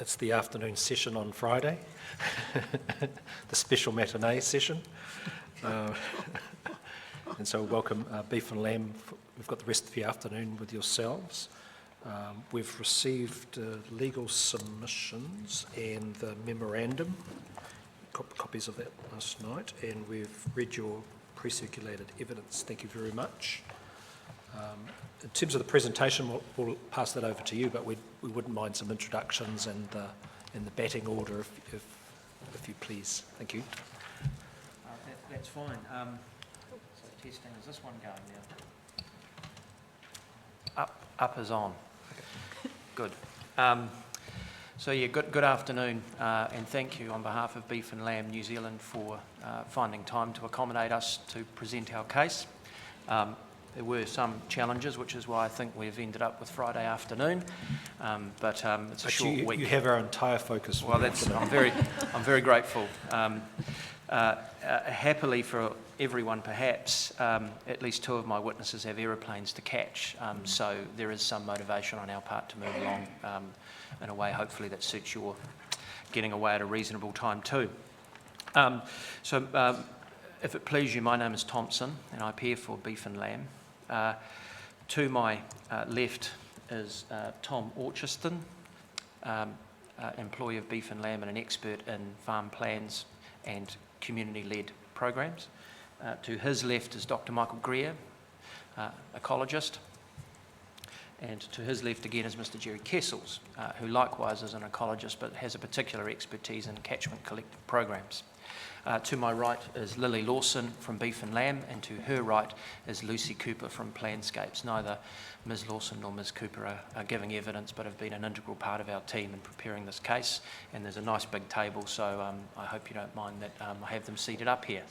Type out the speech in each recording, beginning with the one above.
It's the afternoon session on Friday, the special matinee session. And so welcome Beef and Lamb. We've got the rest of the afternoon with yourselves. We've received legal submissions and the memorandum, copies of that last night, and we've read your pre-circulated evidence. Thank you very much. In terms of the presentation, we'll pass that over to you, but we wouldn't mind some introductions and in the batting order, if you please. Thank you. That's fine. So testing, is this one going now? Up is on. Okay. Good. Good afternoon, and thank you on behalf of Beef and Lamb New Zealand for finding time to accommodate us to present our case. There were some challenges, which is why I think we've ended up with Friday afternoon. But it's a short week. You have our entire focus. Well, I'm very grateful. Happily for everyone, perhaps, at least two of my witnesses have aeroplanes to catch. So there is some motivation on our part to move along in a way, hopefully, that suits your getting away at a reasonable time too. If it please you, my name is Thompson, and I appear for Beef and Lamb. To my left is Tom Orchiston, employee of Beef and Lamb and an expert in farm plans and community-led programs. To his left is Dr. Michael Greer, ecologist. And to his left again is Mr. Jerry Kessels, who likewise is an ecologist but has a particular expertise in catchment collective programs. To my right is Lily Lawson from Beef and Lamb, and to her right is Lucy Cooper from Planscapes. Neither Ms. Lawson nor Ms. Cooper are giving evidence, but have been an integral part of our team in preparing this case. And there's a nice big table, so I hope you don't mind that I have them seated up here.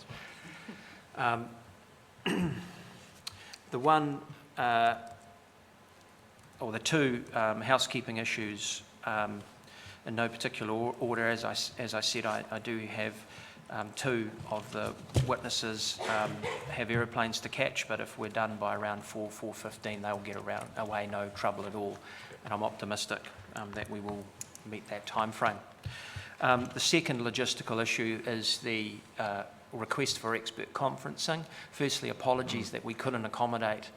The two housekeeping issues in no particular order. As I said, I do have two of the witnesses have aeroplanes to catch, but if we're done by around 4:15, they'll get away, no trouble at all. And I'm optimistic that we will meet that time frame. The second logistical issue is the request for expert conferencing. Firstly, apologies that we couldn't accommodate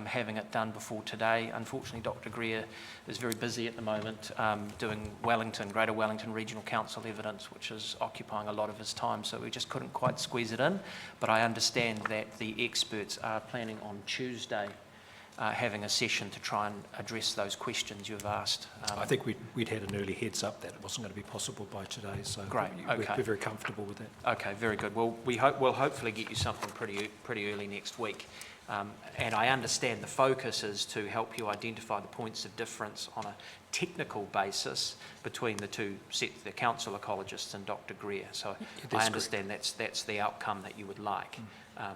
having it done before today. Unfortunately, Dr. Greer is very busy at the moment doing Greater Wellington Regional Council evidence, which is occupying a lot of his time, so we just couldn't quite squeeze it in. But I understand that the experts are planning on Tuesday having a session to try and address those questions you've asked. I think we'd had an early heads up that it wasn't going to be possible by today, so great. Okay. We're very comfortable with that. Okay, very good. Well, we'll hopefully get you something pretty early next week. And I understand the focus is to help you identify the points of difference on a technical basis between the two sets, the council ecologists and Dr. Greer. So I understand that's the outcome that you would like.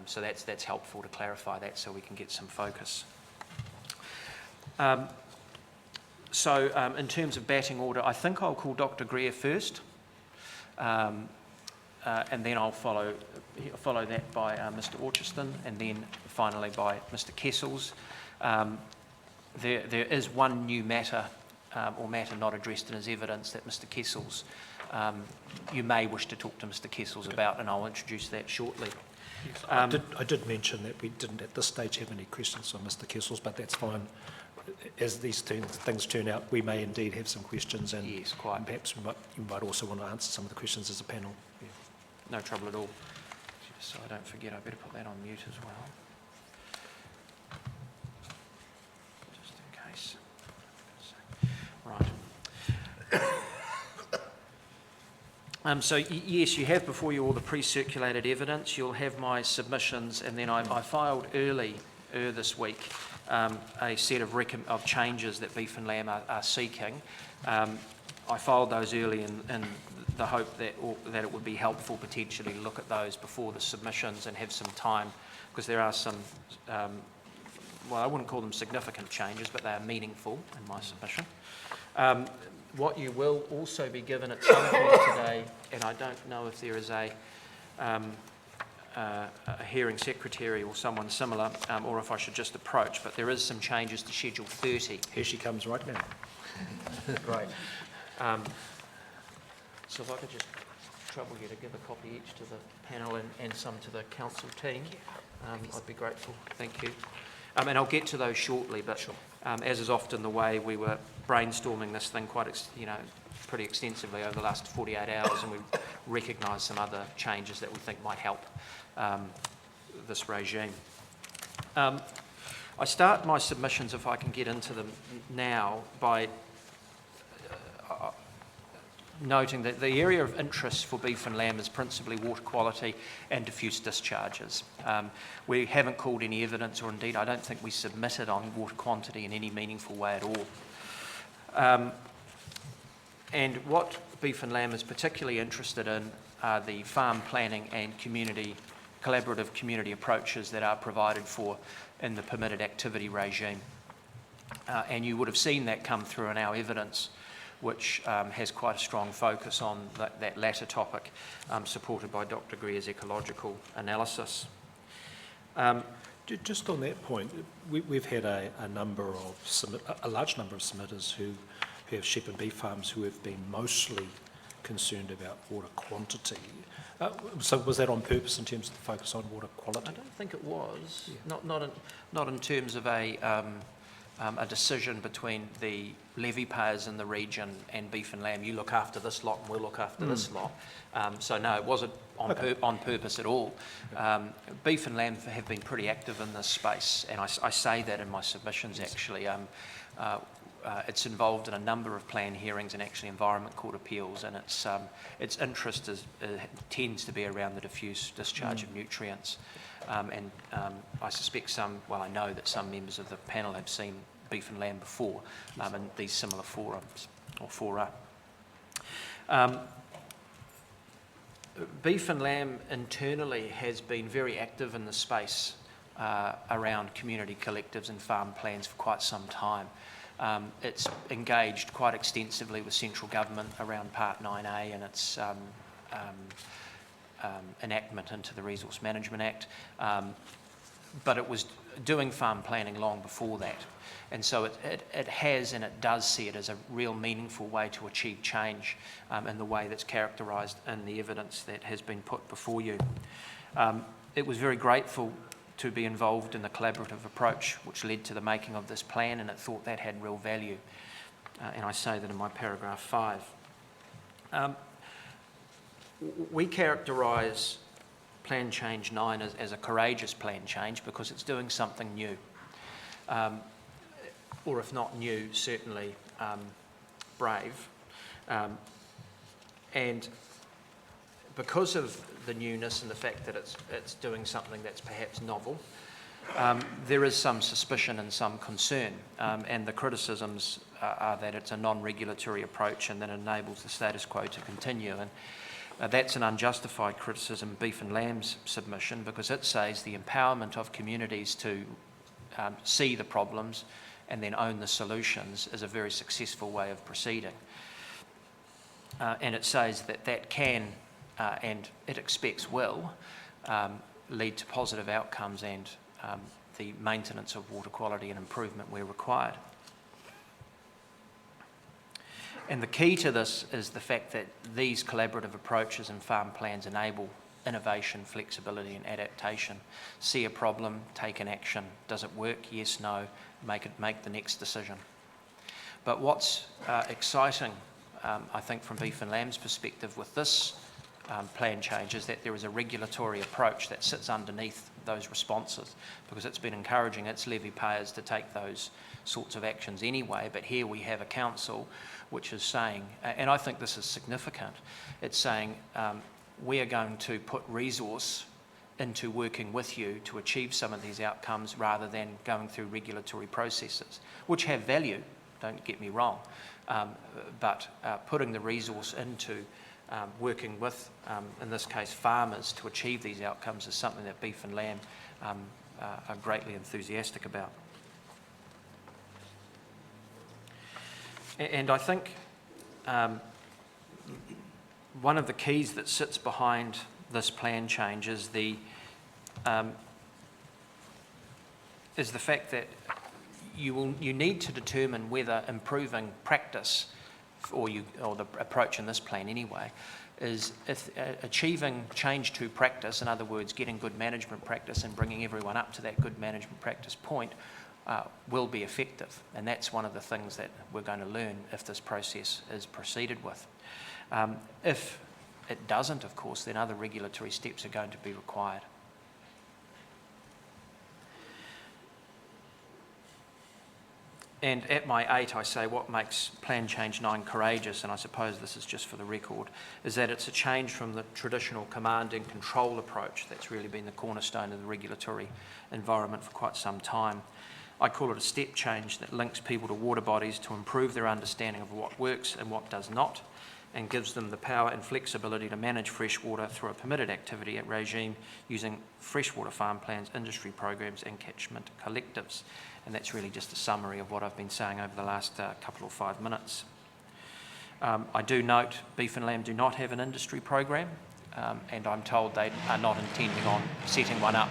So that's helpful to clarify that so we can get some focus. In terms of batting order, I think I'll call Dr. Greer first, and then I'll follow that by Mr. Orchiston, and then finally by Mr. Kessels. There is one new matter or matter not addressed in his evidence that Mr. Kessels, you may wish to talk to Mr. Kessels about, and I'll introduce that shortly. I did mention that we didn't at this stage have any questions on Mr. Kessels, but that's fine. As these things turn out, we may indeed have some questions, and yes, quite. And perhaps you might also want to answer some of the questions as a panel. Yeah. No trouble at all. Just so I don't forget, I better put that on mute as well. Just in case. Right. So yes, you have before you all the pre-circulated evidence. You'll have my submissions, and then I filed earlier this week a set of changes that Beef and Lamb are seeking. I filed those early in the hope that it would be helpful potentially to look at those before the submissions and have some time, because there are some, I wouldn't call them significant changes, but they are meaningful in my submission. What you will also be given at some point today, and I don't know if there is a hearing secretary or someone similar, or if I should just approach, but there is some changes to Schedule 30. Here she comes right now. Right. So if I could just trouble you to give a copy each to the panel and some to the council team, I'd be grateful. Thank you. And I'll get to those shortly, but Sure. As is often the way, we were brainstorming this thing pretty extensively over the last 48 hours, and we recognised some other changes that we think might help this regime. I start my submissions, if I can get into them now, by noting that the area of interest for beef and lamb is principally water quality and diffuse discharges. We haven't called any evidence, or indeed I don't think we submitted on water quantity in any meaningful way at all. And what beef and lamb is particularly interested in are the farm planning and collaborative community approaches that are provided for in the permitted activity regime. And you would have seen that come through in our evidence, which has quite a strong focus on that latter topic, supported by Dr. Greer's ecological analysis. Just on that point, we've had a large number of submitters who have sheep and beef farms who have been mostly concerned about water quantity. So was that on purpose in terms of the focus on water quality? I don't think it was. Yeah. Not in terms of a decision between the levy payers in the region and beef and lamb. You look after this lot and we'll look after this lot. So no, it wasn't on purpose at all. Beef and lamb have been pretty active in this space, and I say that in my submissions actually. It's involved in a number of plan hearings and actually Environment Court appeals, and its interest tends to be around the diffuse discharge of nutrients. And I suspect I know that some members of the panel have seen beef and lamb before in these similar forums or fora. Beef and lamb internally has been very active in the space around community collectives and farm plans for quite some time. It's engaged quite extensively with central government around Part 9A and its enactment into the Resource Management Act, but it was doing farm planning long before that. And so it has and it does see it as a real meaningful way to achieve change in the way that's characterised in the evidence that has been put before you. It was very grateful to be involved in the collaborative approach which led to the making of this plan, and it thought that had real value. And I say that in my paragraph 5. We characterise Plan Change 9 as a courageous plan change because it's doing something new. Or if not new, certainly brave. And because of the newness and the fact that it's doing something that's perhaps novel, there is some suspicion and some concern, and the criticisms are that it's a non-regulatory approach and that it enables the status quo to continue. And that's an unjustified criticism, beef and lamb's submission, because it says the empowerment of communities to see the problems and then own the solutions is a very successful way of proceeding. And it says that can, and it expects will, lead to positive outcomes and the maintenance of water quality and improvement where required. And the key to this is the fact that these collaborative approaches and farm plans enable innovation, flexibility and adaptation. See a problem, take an action. Does it work? Yes, no. Make the next decision. But what's exciting, I think from beef and lamb's perspective with this plan change is that there is a regulatory approach that sits underneath those responses, because it's been encouraging its levy payers to take those sorts of actions anyway. But here we have a council which is saying, and I think this is significant, it's saying we are going to put resource into working with you to achieve some of these outcomes rather than going through regulatory processes, which have value, don't get me wrong, but putting the resource into working with, in this case, farmers to achieve these outcomes is something that beef and lamb are greatly enthusiastic about. And I think one of the keys that sits behind this plan change is the fact that you need to determine whether improving practice or the approach in this plan anyway, is if achieving change to practice, in other words, getting good management practice and bringing everyone up to that good management practice point, will be effective. And that's one of the things that we're going to learn if this process is proceeded with. If it doesn't, of course, then other regulatory steps are going to be required. And at my 8, I say what makes Plan Change 9 courageous, and I suppose this is just for the record, is that it's a change from the traditional command and control approach that's really been the cornerstone of the regulatory environment for quite some time. I call it a step change that links people to water bodies to improve their understanding of what works and what does not, and gives them the power and flexibility to manage freshwater through a permitted activity regime using freshwater farm plans, industry programs and catchment collectives. And that's really just a summary of what I've been saying over the last couple or 5 minutes. I do note beef and lamb do not have an industry program, and I'm told they are not intending on setting one up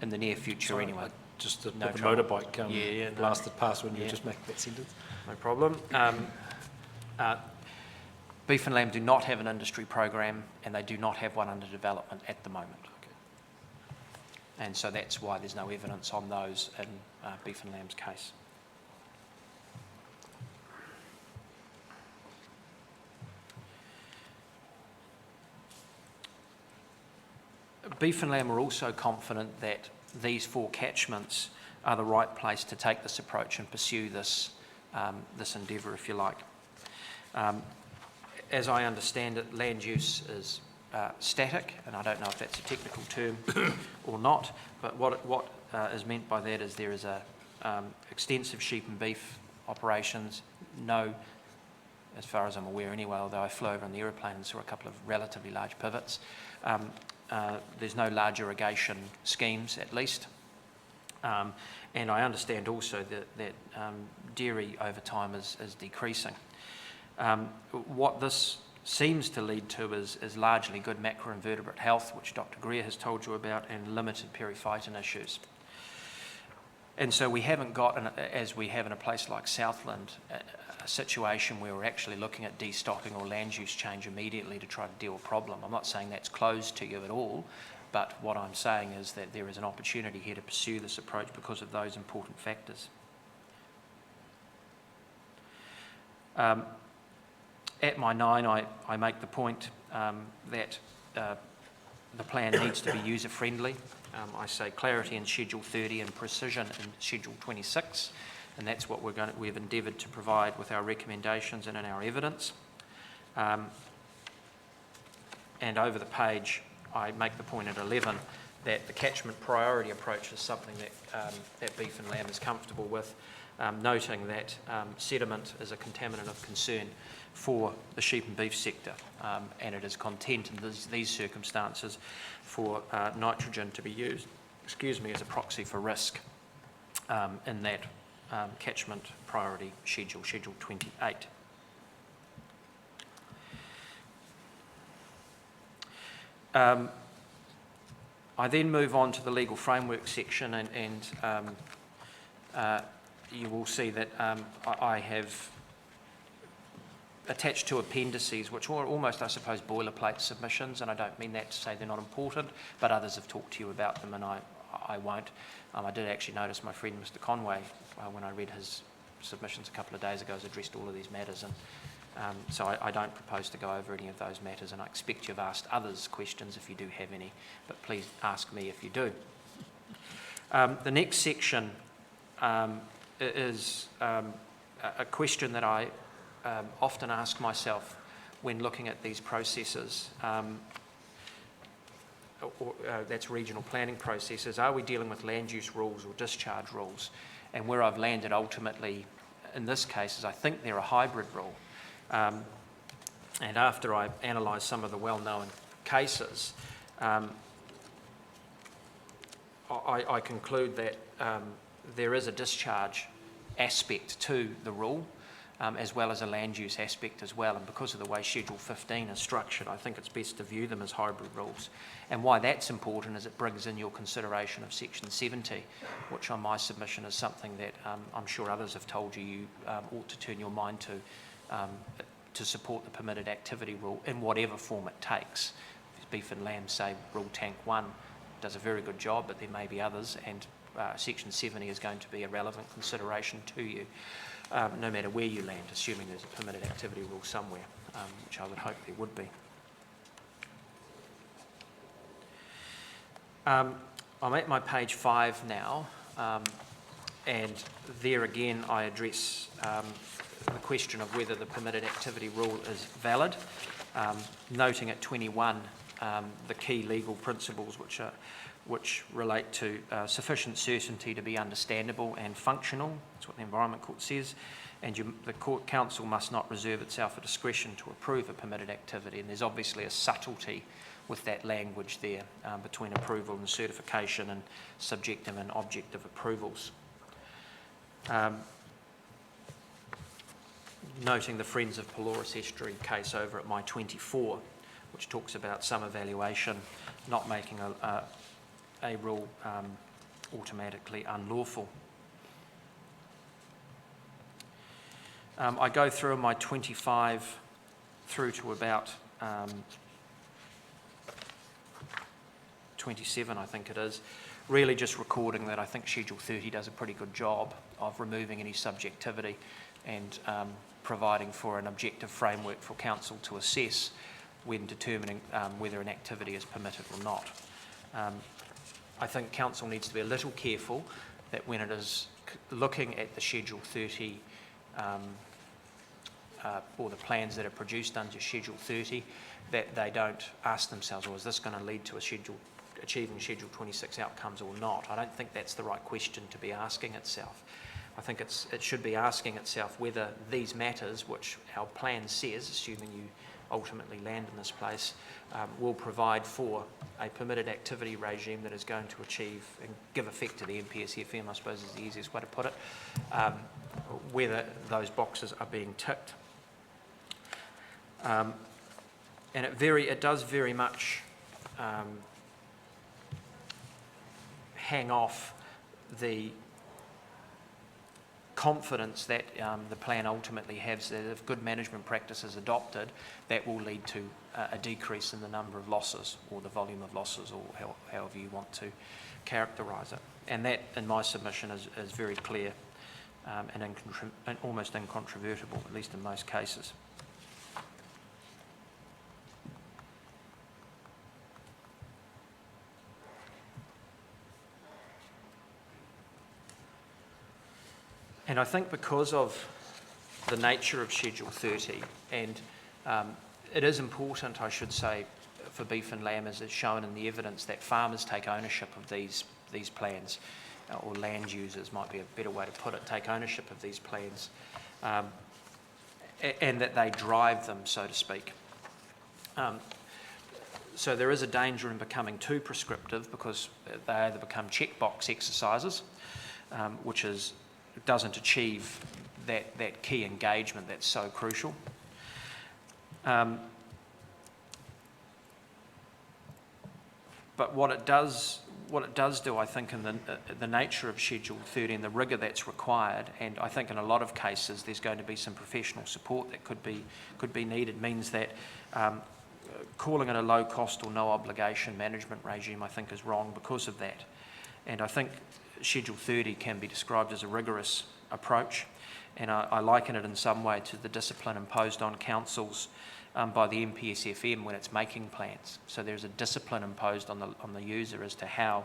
in the near future anyway. Just the No motorbike blasted past when you were just making that sentence. No problem. Beef and lamb do not have an industry program, and they do not have one under development at the moment. Okay. And so that's why there's no evidence on those in beef and lamb's case. Beef and lamb are also confident that these 4 catchments are the right place to take this approach and pursue this, this endeavour, if you like. As I understand it, land use is static, and I don't know if that's a technical term or not, but what is meant by that is there is a extensive sheep and beef operations, no, as far as I'm aware anyway, although I flew over on the aeroplane and saw a couple of relatively large pivots. There's no large irrigation schemes, at least. And I understand also that dairy over time is decreasing. What this seems to lead to is largely good macroinvertebrate health, which Dr. Greer has told you about, and limited periphyton issues. And so we haven't got, as we have in a place like Southland, a situation where we're actually looking at destocking or land use change immediately to try to deal with a problem. I'm not saying that's closed to you at all, but what I'm saying is that there is an opportunity here to pursue this approach because of those important factors. At my 9, I make the point that the plan needs to be user-friendly. I say clarity in Schedule 30 and precision in Schedule 26, and that's what we've endeavoured to provide with our recommendations and in our evidence. And over the page, I make the point at 11 that the catchment priority approach is something that beef and lamb is comfortable with, noting that sediment is a contaminant of concern for the sheep and beef sector, and it is content in these circumstances for nitrogen to be used, as a proxy for risk in that catchment priority schedule, Schedule 28. I then move on to the legal framework section, and you will see that I have attached 2 appendices, which are almost, I suppose, boilerplate submissions, and I don't mean that to say they're not important, but others have talked to you about them, and I won't. I did actually notice my friend Mr. Conway, when I read his submissions a couple of days ago, has addressed all of these matters, and so I don't propose to go over any of those matters, and I expect you've asked others questions if you do have any, but please ask me if you do. The next section is a question that I often ask myself when looking at these processes, that's regional planning processes. Are we dealing with land use rules or discharge rules? And where I've landed ultimately in this case is I think they're a hybrid rule. And after I analyse some of the well-known cases, I conclude that there is a discharge aspect to the rule, as well as a land use aspect as well. And because of the way Schedule 15 is structured, I think it's best to view them as hybrid rules. And why that's important is it brings in your consideration of Section 70, which on my submission is something that I'm sure others have told you ought to turn your mind to to support the permitted activity rule in whatever form it takes. Beef and lamb, say, Rule Tank 1 does a very good job, but there may be others, and Section 70 is going to be a relevant consideration to you, no matter where you land, assuming there's a permitted activity rule somewhere, which I would hope there would be. I'm at my page 5 now, and there again I address the question of whether the permitted activity rule is valid, noting at 21 the key legal principles which relate to sufficient certainty to be understandable and functional. That's what the Environment Court says. And the Council must not reserve itself a discretion to approve a permitted activity. And there's obviously a subtlety with that language there between approval and certification and subjective and objective approvals. Noting the Friends of Pelorus Estuary case over at my 24, which talks about some evaluation not making a rule automatically unlawful. I go through my 25 through to about 27, I think it is, really just recording that I think Schedule 30 does a pretty good job of removing any subjectivity and providing for an objective framework for Council to assess when determining whether an activity is permitted or not. I think Council needs to be a little careful that when it is looking at the Schedule 30 or the plans that are produced under Schedule 30, that they don't ask themselves, well, is this going to lead to achieving Schedule 26 outcomes or not? I don't think that's the right question to be asking itself. I think it should be asking itself whether these matters, which our plan says, assuming you ultimately land in this place, will provide for a permitted activity regime that is going to achieve and give effect to the NPSFM, I suppose is the easiest way to put it, whether those boxes are being ticked. And it does very much hang off the confidence that the plan ultimately has that if good management practice is adopted, that will lead to a decrease in the number of losses or the volume of losses, or however you want to characterise it. And that, in my submission, is very clear and almost incontrovertible, at least in most cases. And I think because of the nature of Schedule 30, and it is important, I should say, for beef and lamb, as is shown in the evidence, that farmers take ownership of these plans, or land users might be a better way to put it, take ownership of these plans, and that they drive them, so to speak. So there is a danger in becoming too prescriptive, because they either become checkbox exercises, which doesn't achieve that key engagement that's so crucial. But what it does do, I think, in the nature of Schedule 30 and the rigour that's required, and I think in a lot of cases there's going to be some professional support that could be needed, means that calling it a low cost or no obligation management regime, I think, is wrong because of that. And I think Schedule 30 can be described as a rigorous approach, and I liken it in some way to the discipline imposed on councils by the NPSFM when it's making plans. So there's a discipline imposed on the user as to how,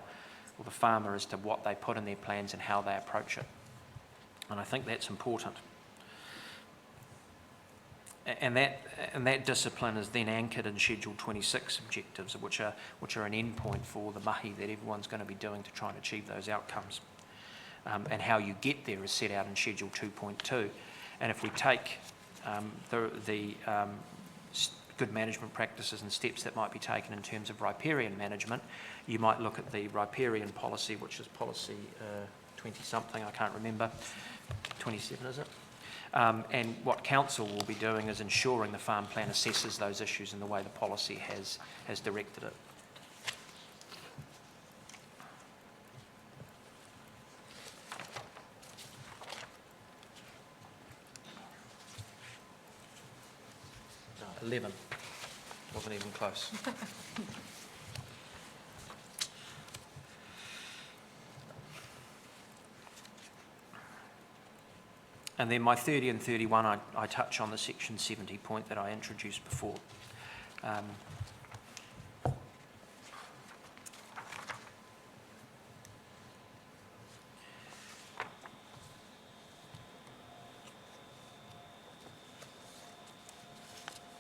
or the farmer as to what they put in their plans and how they approach it. And I think that's important. And that discipline is then anchored in Schedule 26 objectives, which are an endpoint for the mahi that everyone's going to be doing to try and achieve those outcomes. And how you get there is set out in Schedule 2.2. And if we take the good management practices and steps that might be taken in terms of riparian management, you might look at the riparian policy, which is policy 20-something, I can't remember, 27 is it? And what council will be doing is ensuring the farm plan assesses those issues in the way the policy has directed it. 11. Wasn't even close. And then my 30 and 31, I touch on the section 70 point that I introduced before.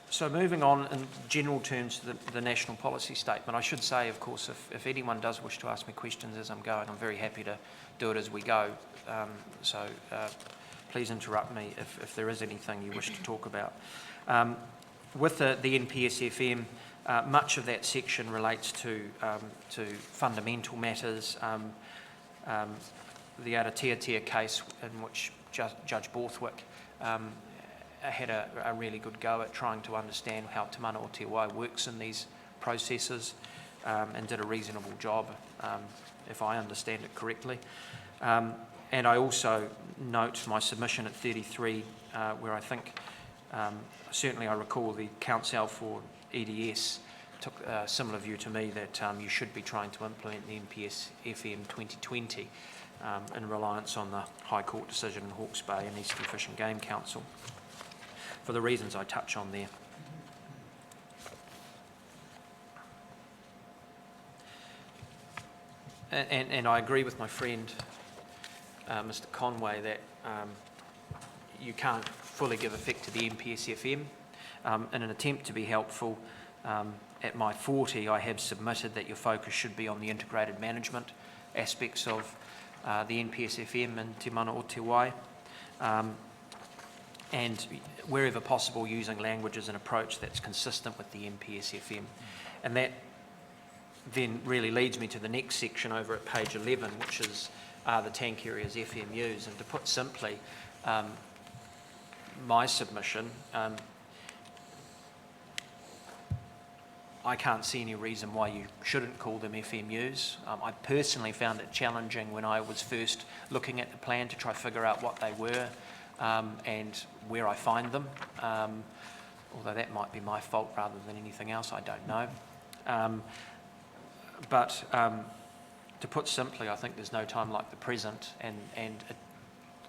So moving on in general terms to the national policy statement, I should say, of course, if anyone does wish to ask me questions as I'm going, I'm very happy to do it as we go. Please interrupt me if there is anything you wish to talk about. With the NPSFM, much of that section relates to fundamental matters. The Aotearoa case in which Judge Borthwick had a really good go at trying to understand how Te Mana o Te Wai works in these processes, and did a reasonable job, if I understand it correctly. And I also note my submission at 33, where I think, certainly I recall the Council for EDS took a similar view to me that you should be trying to implement the NPS FM 2020 in reliance on the High Court decision in Hawke's Bay and Eastern Fish and Game Council, for the reasons I touch on there. And I agree with my friend, Mr. Conway, that you can't fully give effect to the NPSFM. In an attempt to be helpful, at my 40, I have submitted that your focus should be on the integrated management aspects of the NPSFM and Te Mana o Te Wai, and wherever possible using language as an approach that's consistent with the NPSFM. And that then really leads me to the next section over at page 11, which is the tank areas FMUs. And to put simply, my submission, I can't see any reason why you shouldn't call them FMUs. I personally found it challenging when I was first looking at the plan to try to figure out what they were and where I find them, although that might be my fault rather than anything else, I don't know. But to put simply, I think there's no time like the present, and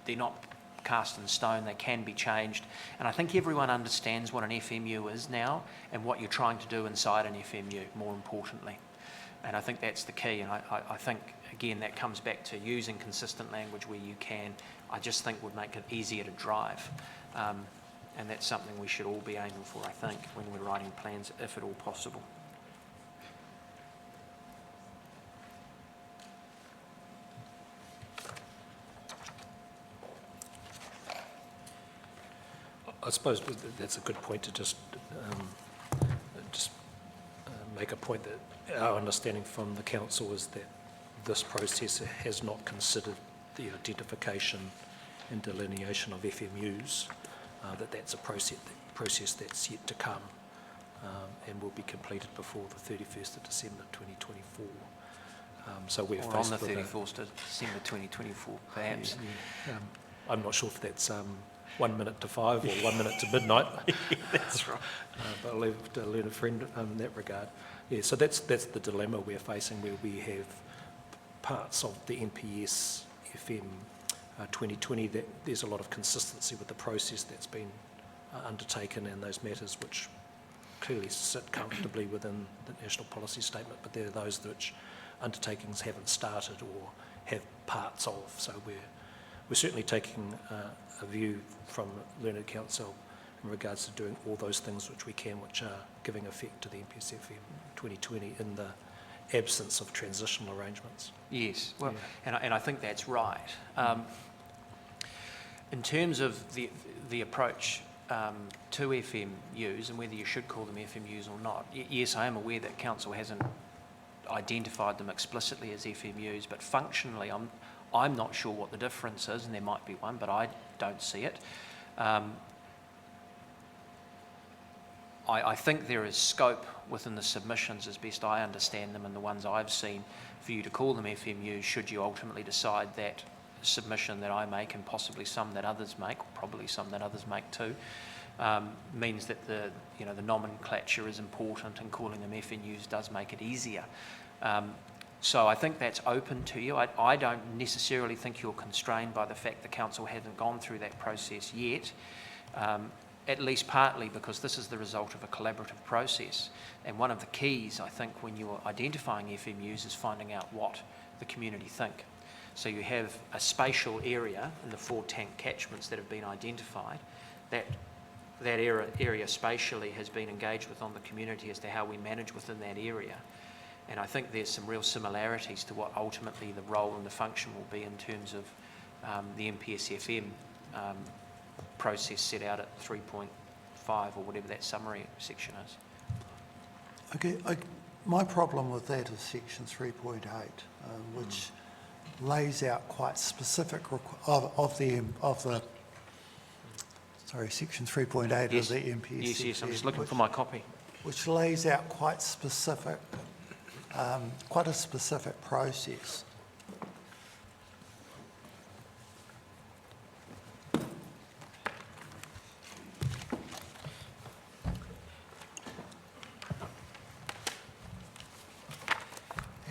they're not cast in stone, they can be changed. And I think everyone understands what an FMU is now and what you're trying to do inside an FMU, more importantly. And I think that's the key, and I think, again, that comes back to using consistent language where you can. I just think would make it easier to drive. And that's something we should all be aiming for, I think, when we're writing plans, if at all possible. I suppose that's a good point to just make a point that our understanding from the council is that this process has not considered the identification and delineation of FMUs, that's a process that's yet to come and will be completed before the 31st of December 2024. So we're or faced on the with 31st of December 2024, perhaps. I'm not sure if that's 1 minute to 5 or 1 minute to midnight. That's right. But I'll leave to learn a friend in that regard. Yeah, so that's the dilemma we're facing, where we have parts of the NPS FM 2020 that there's a lot of consistency with the process that's been undertaken and those matters which clearly sit comfortably within the national policy statement, but there are those which undertakings haven't started or have parts of. So we're certainly taking a view from Learned Council in regards to doing all those things which we can, which are giving effect to the NPSFM 2020 in the absence of transitional arrangements. Yes, well, yeah. and I think that's right. In terms of the approach to FMUs and whether you should call them FMUs or not, yes, I am aware that Council hasn't identified them explicitly as FMUs, but functionally I'm not sure what the difference is, and there might be one, but I don't see it. I think there is scope within the submissions, as best I understand them, and the ones I've seen, for you to call them FMUs should you ultimately decide that submission that I make, and possibly some that others make, or probably some that others make too, means that the nomenclature is important, and calling them FNUs does make it easier. So I think that's open to you. I don't necessarily think you're constrained by the fact the council hasn't gone through that process yet, at least partly because this is the result of a collaborative process. And one of the keys, I think, when you're identifying FMUs is finding out what the community think. So you have a spatial area in the 4 tank catchments that have been identified. That area spatially has been engaged with on the community as to how we manage within that area. And I think there's some real similarities to what ultimately the role and the function will be in terms of the MPSFM process set out at 3.5 or whatever that summary section is. Okay, my problem with that is section 3.8, which lays out quite specific section 3.8 Yes. of the MPSFM. Yes, I'm just looking for my copy. Which lays out quite specific, quite a specific process.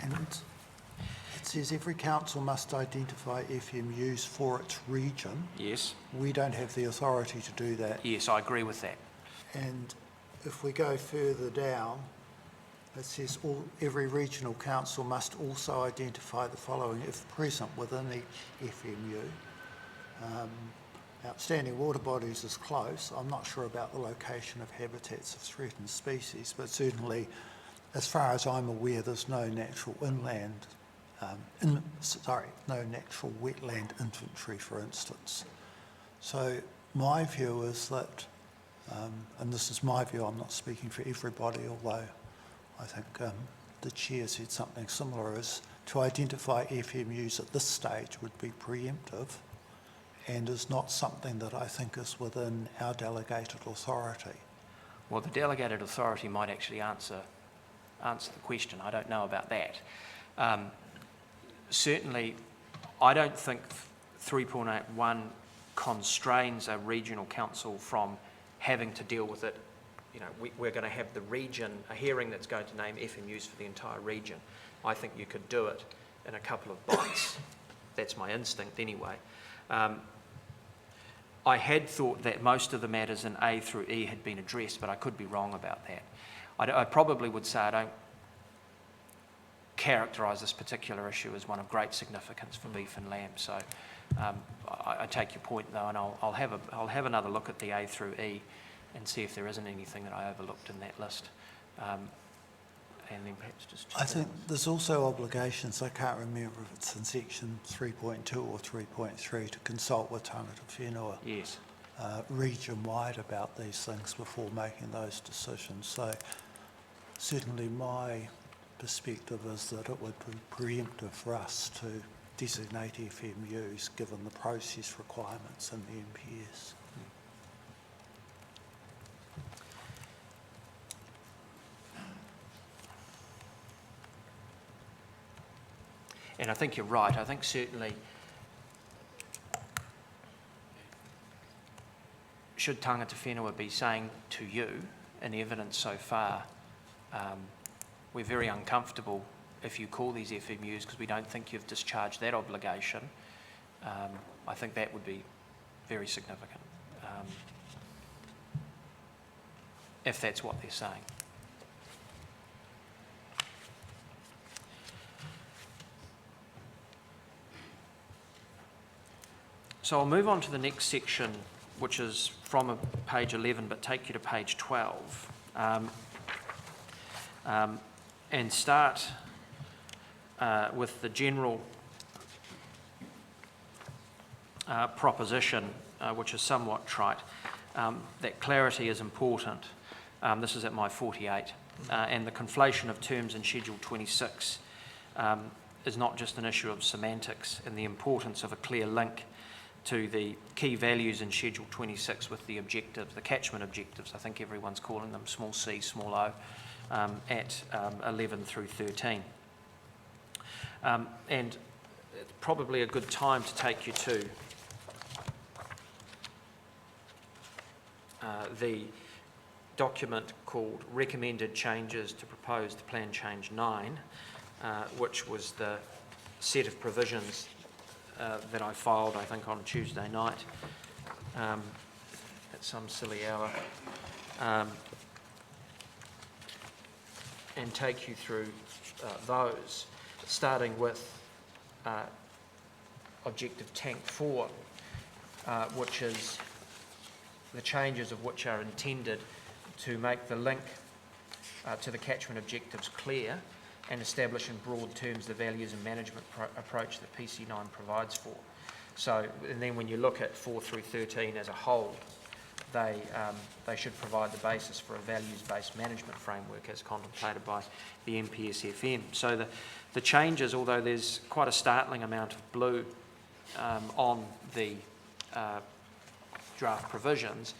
And it says every council must identify FMUs for its region. Yes. We don't have the authority to do that. Yes, I agree with that. And if we go further down, it says every regional council must also identify the following if present within the FMU. Outstanding water bodies is close. I'm not sure about the location of habitats of threatened species, but certainly, as far as I'm aware, there's no natural inland, no natural wetland inventory, for instance. So my view is that, and this is my view, I'm not speaking for everybody, although I think the chair said something similar, is to identify FMUs at this stage would be preemptive and is not something that I think is within our delegated authority. Well, the delegated authority might actually answer the question. I don't know about that. Certainly, I don't think 3.81 constrains a regional council from having to deal with it. You know, we're going to have the region, a hearing that's going to name FMUs for the entire region. I think you could do it in a couple of bites. That's my instinct anyway. I had thought that most of the matters in A through E had been addressed, but I could be wrong about that. I probably would say I don't characterise this particular issue as one of great significance for beef and lamb. So I take your point though, and I'll have another look at the A through E and see if there isn't anything that I overlooked in that list. And then perhaps just... I think there's also obligations, I can't remember if it's in section 3.2 or 3.3, to consult with tangata whenua Yes. region-wide about these things before making those decisions. So certainly my perspective is that it would be preemptive for us to designate FMUs given the process requirements in the MPS. And I think you're right. I think certainly should tangata whenua be saying to you, in evidence so far, we're very uncomfortable if you call these FMUs because we don't think you've discharged that obligation, I think that would be very significant, if that's what they're saying. So I'll move on to the next section, which is from page 11, but take you to page 12, and start with the general proposition, which is somewhat trite, that clarity is important. This is at my 48, and the conflation of terms in Schedule 26 is not just an issue of semantics and the importance of a clear link to the key values in Schedule 26 with the objectives, the catchment objectives, I think everyone's calling them, small c, small o, at 11 through 13. And it's probably a good time to take you to the document called Recommended Changes to Proposed Plan Change 9, which was the set of provisions that I filed, I think, on Tuesday night at some silly hour, and take you through those, starting with Objective Tank 4, which is the changes of which are intended to make the link to the catchment objectives clear and establish in broad terms the values and management approach that PC9 provides for. So, and then when you look at 4 through 13 as a whole, they should provide the basis for a values-based management framework as contemplated by the MPSFM. So the changes, although there's quite a startling amount of blue on the draft provisions,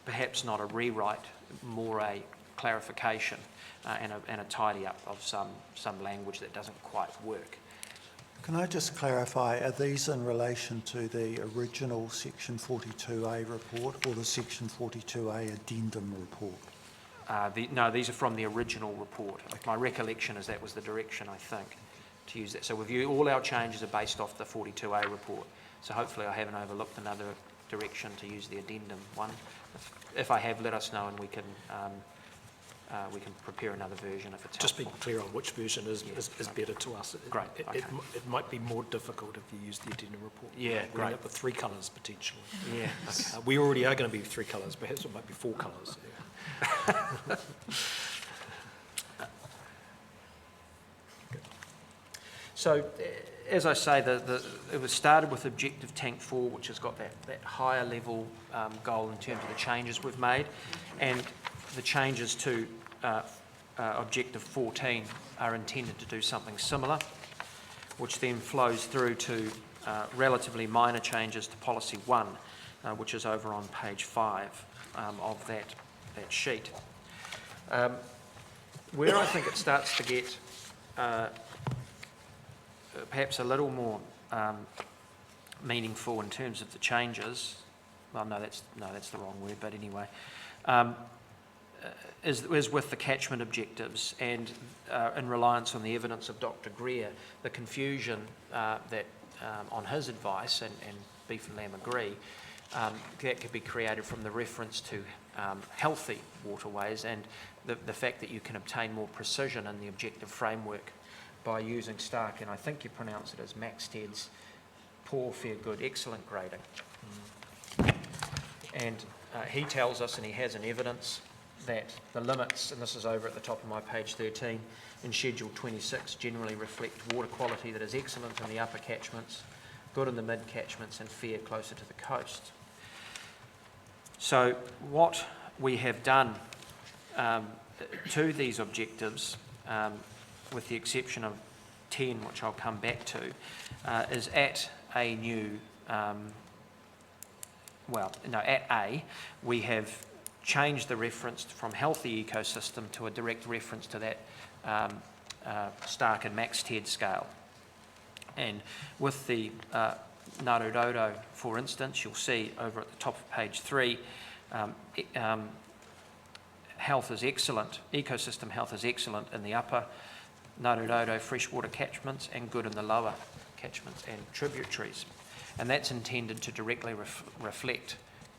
perhaps not a rewrite, more a clarification and a tidy up of some language that doesn't quite work. Can I just clarify, are these in relation to the original Section 42A report or the Section 42A addendum report? No, these are from the original report. Okay. My recollection is that was the direction, I think, to use that. So all our changes are based off the 42A report. So hopefully I haven't overlooked another direction to use the addendum one. If I have, let us know and we can prepare another version if it's Just helpful. being clear on which version is better to us. Great, okay. It might be more difficult if you use the addendum report. Yeah, We end great. up with 3 colours potentially. Yeah. We already are going to be 3 colours, perhaps it might be 4 colours. Yeah. So, as I say, it was started with Objective Tank 4, which has got that higher level goal in terms of the changes we've made, and the changes to Objective 14 are intended to do something similar, which then flows through to relatively minor changes to Policy 1, which is over on page 5 of that sheet. Where I think it starts to get perhaps a little more meaningful in terms of the changes, well, no, that's the wrong word, but anyway, is with the catchment objectives and in reliance on the evidence of Dr. Greer, the confusion that on his advice, and Beef and Lamb agree, that could be created from the reference to healthy waterways and the fact that you can obtain more precision in the objective framework by using Stark, and I think you pronounce it as Maxted's poor, fair, good, excellent grading. And he tells us, and he has an evidence, that the limits, and this is over at the top of my page 13, in Schedule 26 generally reflect water quality that is excellent in the upper catchments, good in the mid catchments, and fair closer to the coast. So what we have done to these objectives, with the exception of 10, which I'll come back to, is at a new, at A, we have changed the reference from healthy ecosystem to a direct reference to that Stark and Maxted scale. And with the Ngarudodo, for instance, you'll see over at the top of page 3, health is excellent, ecosystem health is excellent in the upper Ngarudodo freshwater catchments and good in the lower catchments and tributaries. And that's intended to directly reflect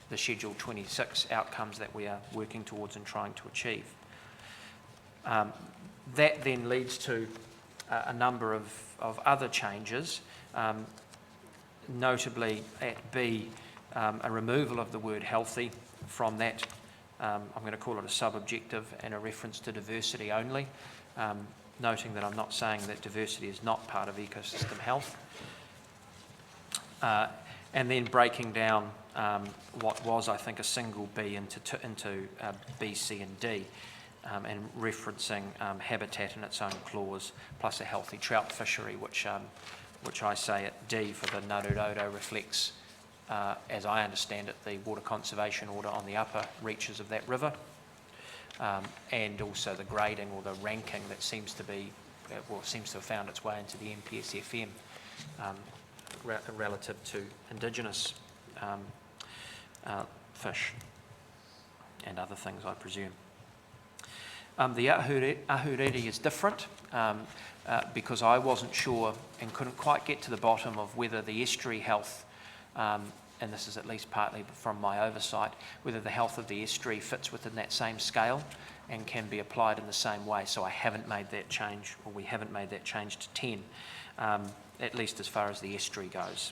the Schedule 26 outcomes that we are working towards and trying to achieve. That then leads to a number of other changes, notably at B, a removal of the word healthy from that, I'm going to call it a sub-objective, and a reference to diversity only, noting that I'm not saying that diversity is not part of ecosystem health. And then breaking down what was, I think, a single B into B, C and D, and referencing habitat in its own clause, plus a healthy trout fishery, which I say at D for the Ngarudodo reflects, as I understand it, the water conservation order on the upper reaches of that river, and also the grading or the ranking that seems to have found its way into the MPSFM relative to indigenous fish. and other things, I presume. The ahuriri is different because I wasn't sure and couldn't quite get to the bottom of whether the estuary health, and this is at least partly from my oversight, whether the health of the estuary fits within that same scale and can be applied in the same way. So I haven't made that change, or we haven't made that change to 10, at least as far as the estuary goes.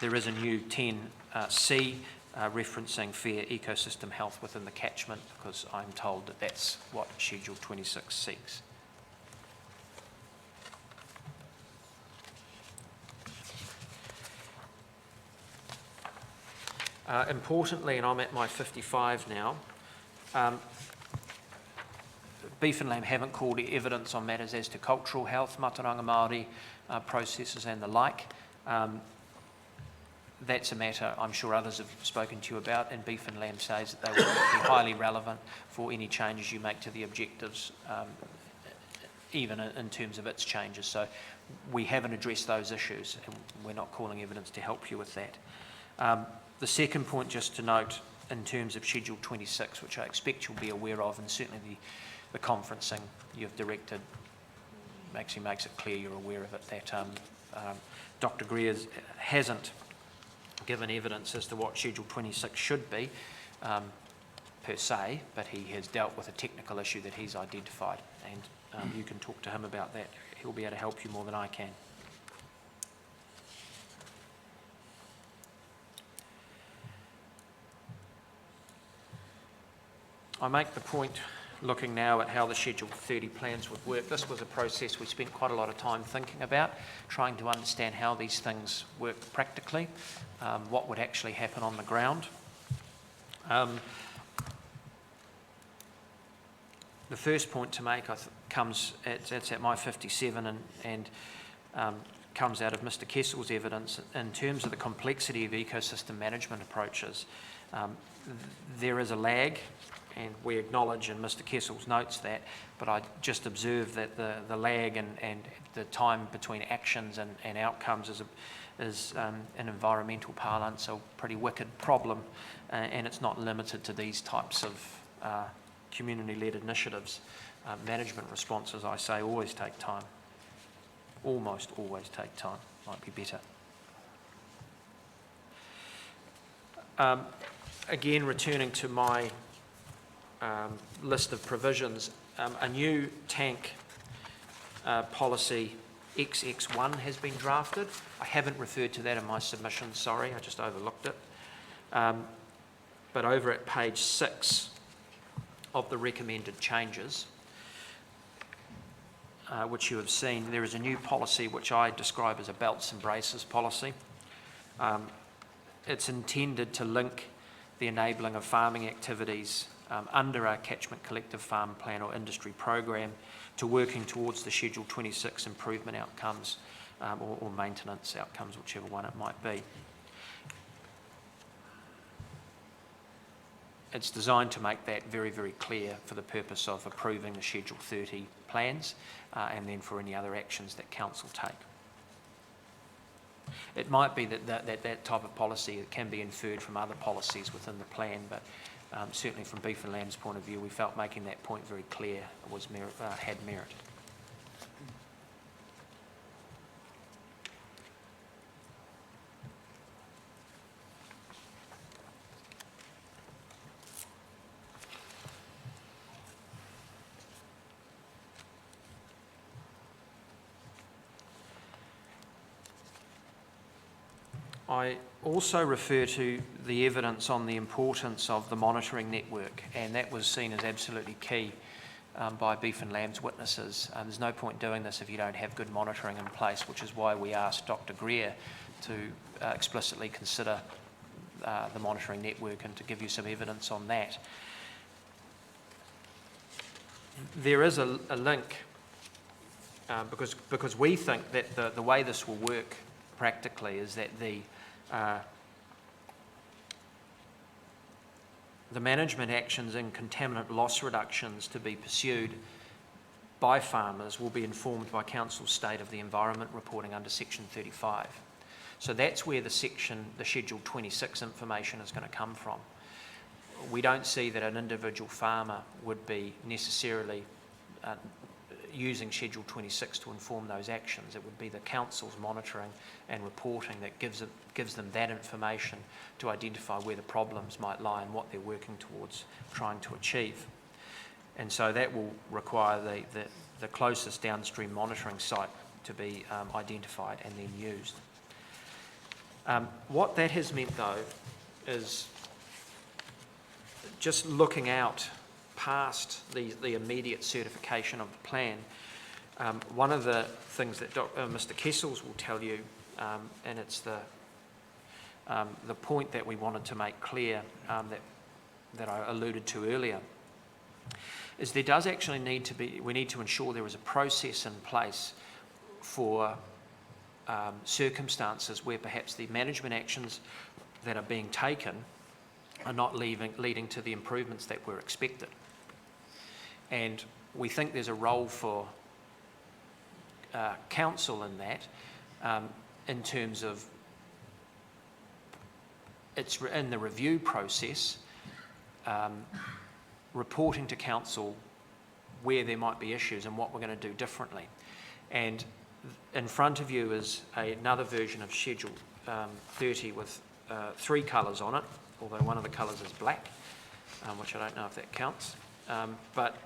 There is a new 10C referencing fair ecosystem health within the catchment, because I'm told that that's what Schedule 26 seeks. Importantly, and I'm at my 55 now, Beef and Lamb haven't called evidence on matters as to cultural health, Mataranga Māori processes and the like. That's a matter I'm sure others have spoken to you about, and Beef and Lamb says that they will be highly relevant for any changes you make to the objectives, even in terms of its changes. So we haven't addressed those issues, and we're not calling evidence to help you with that. The second point, just to note, in terms of Schedule 26, which I expect you'll be aware of, and certainly the conferencing you've directed actually makes it clear you're aware of it, that Dr. Greer hasn't given evidence as to what Schedule 26 should be, per se, but he has dealt with a technical issue that he's identified, and you can talk to him about that. He'll be able to help you more than I can. I make the point, looking now at how the Schedule 30 plans would work. This was a process we spent quite a lot of time thinking about, trying to understand how these things work practically, what would actually happen on the ground. The first point to make comes at my 57 and comes out of Mr. Kessel's evidence in terms of the complexity of ecosystem management approaches. There is a lag, and we acknowledge in Mr. Kessel's notes that, but I just observe that the lag and the time between actions and outcomes is in environmental parlance a pretty wicked problem, and it's not limited to these types of community-led initiatives. Management responses, I say, always take time. Almost always take time, might be better. Again, returning to my list of provisions, a new tank policy XX1 has been drafted. I haven't referred to that in my submission, sorry, I just overlooked it. But over at page 6 of the recommended changes, which you have seen, there is a new policy which I describe as a belts and braces policy. It's intended to link the enabling of farming activities under our catchment collective farm plan or industry program to working towards the Schedule 26 improvement outcomes or maintenance outcomes, whichever one it might be. It's designed to make that very, very clear for the purpose of approving the Schedule 30 plans and then for any other actions that Council take. It might be that type of policy can be inferred from other policies within the plan, but certainly from Beef and Lamb's point of view, we felt making that point very clear had merit. I also refer to the evidence on the importance of the monitoring network, and that was seen as absolutely key by Beef and Lamb's witnesses. There's no point doing this if you don't have good monitoring in place, which is why we asked Dr. Greer to explicitly consider the monitoring network and to give you some evidence on that. There is a link, because we think that the way this will work practically is that the management actions and contaminant loss reductions to be pursued by farmers will be informed by Council's state of the environment reporting under Section 35. So that's where the Schedule 26 information is going to come from. we don't see that an individual farmer would be necessarily using Schedule 26 to inform those actions. It would be the council's monitoring and reporting that gives them that information to identify where the problems might lie and what they're working towards trying to achieve. And so that will require the closest downstream monitoring site to be identified and then used. What that has meant, though, is just looking out past the immediate certification of the plan. One of the things that Mr. Kessels will tell you, and it's the point that we wanted to make clear that I alluded to earlier, is there does actually need to be, we need to ensure there is a process in place for circumstances where perhaps the management actions that are being taken are not leading to the improvements that were expected. And we think there's a role for council in that, in terms of it's in the review process, reporting to council where there might be issues and what we're going to do differently. And in front of you is another version of Schedule 30 with 3 colours on it, although one of the colours is black, which I don't know if that counts. But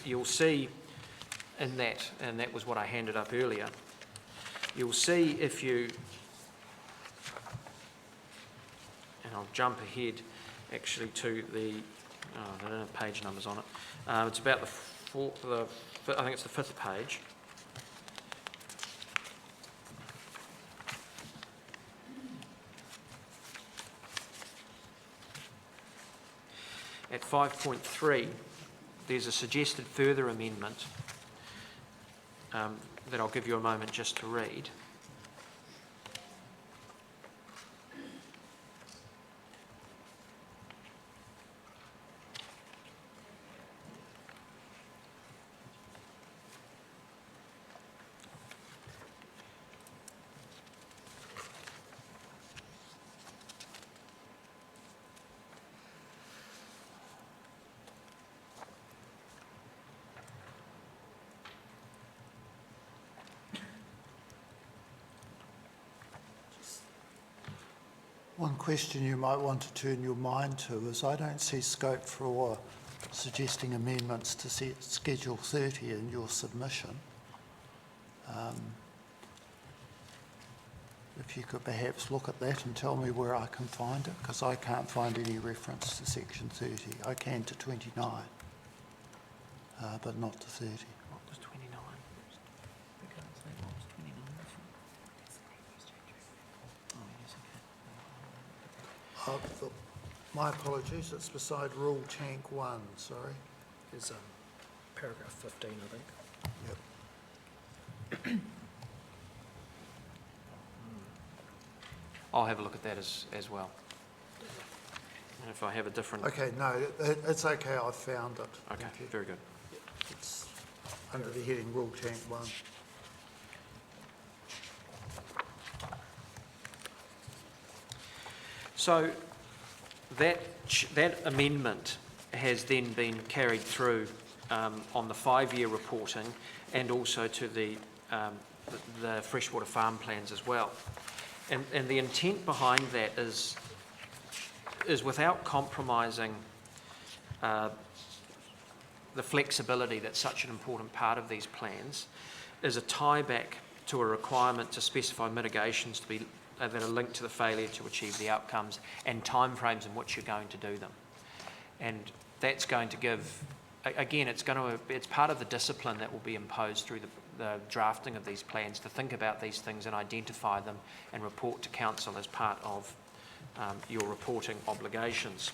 you'll see in that, and that was what I handed up earlier, you'll see if you, and I'll jump ahead actually to the, I don't have page numbers on it. It's about I think it's the 5th page. At 5.3, there's a suggested further amendment that I'll give you a moment just to read. One question you might want to turn your mind to is I don't see scope for suggesting amendments to Schedule 30 in your submission. If you could perhaps look at that and tell me where I can find it, because I can't find any reference to Section 30. I can to 29, but not to 30. What was 29? My apologies, it's beside Rule Tank 1, sorry. There's paragraph 15, I think. Yep. I'll have a look at that as well. And if I have a different... Okay, no, it's okay, I've found it. Okay, Thank you. very good. It's under the heading Rule Tank 1. So that amendment has then been carried through on the 5-year reporting and also to the freshwater farm plans as well. And the intent behind that is without compromising the flexibility that's such an important part of these plans, is a tie back to a requirement to specify mitigations to be that are linked to the failure to achieve the outcomes and timeframes in which you're going to do them. And that's going to give, again, it's part of the discipline that will be imposed through the drafting of these plans to think about these things and identify them and report to council as part of your reporting obligations.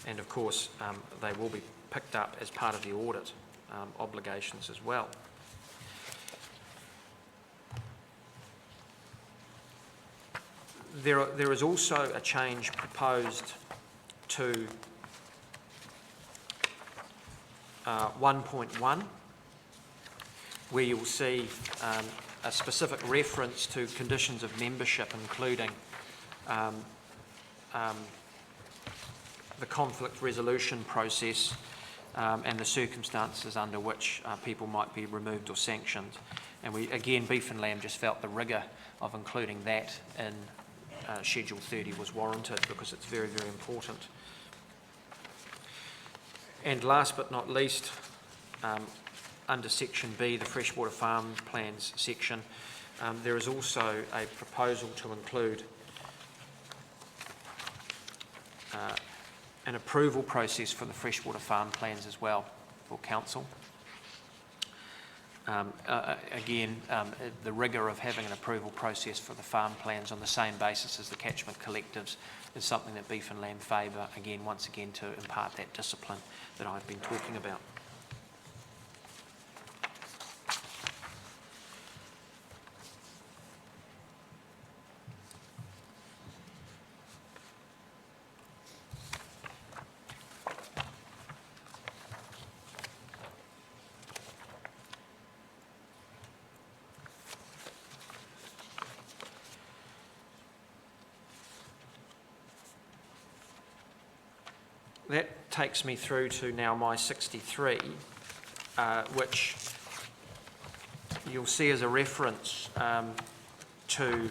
And of course, they will be picked up as part of the audit obligations as well. There is also a change proposed to 1.1, where you'll see a specific reference to conditions of membership, including the conflict resolution process and the circumstances under which people might be removed or sanctioned. And we, again, Beef and Lamb just felt the rigour of including that in Schedule 30 was warranted because it's very, very important. And last but not least, under Section B, the Freshwater Farm Plans section, there is also a proposal to include an approval process for the freshwater farm plans as well for council. Again, the rigour of having an approval process for the farm plans on the same basis as the catchment collectives is something that Beef and Lamb favour, again, once again, to impart that discipline that I've been talking about. That takes me through to now my 63, which you'll see as a reference to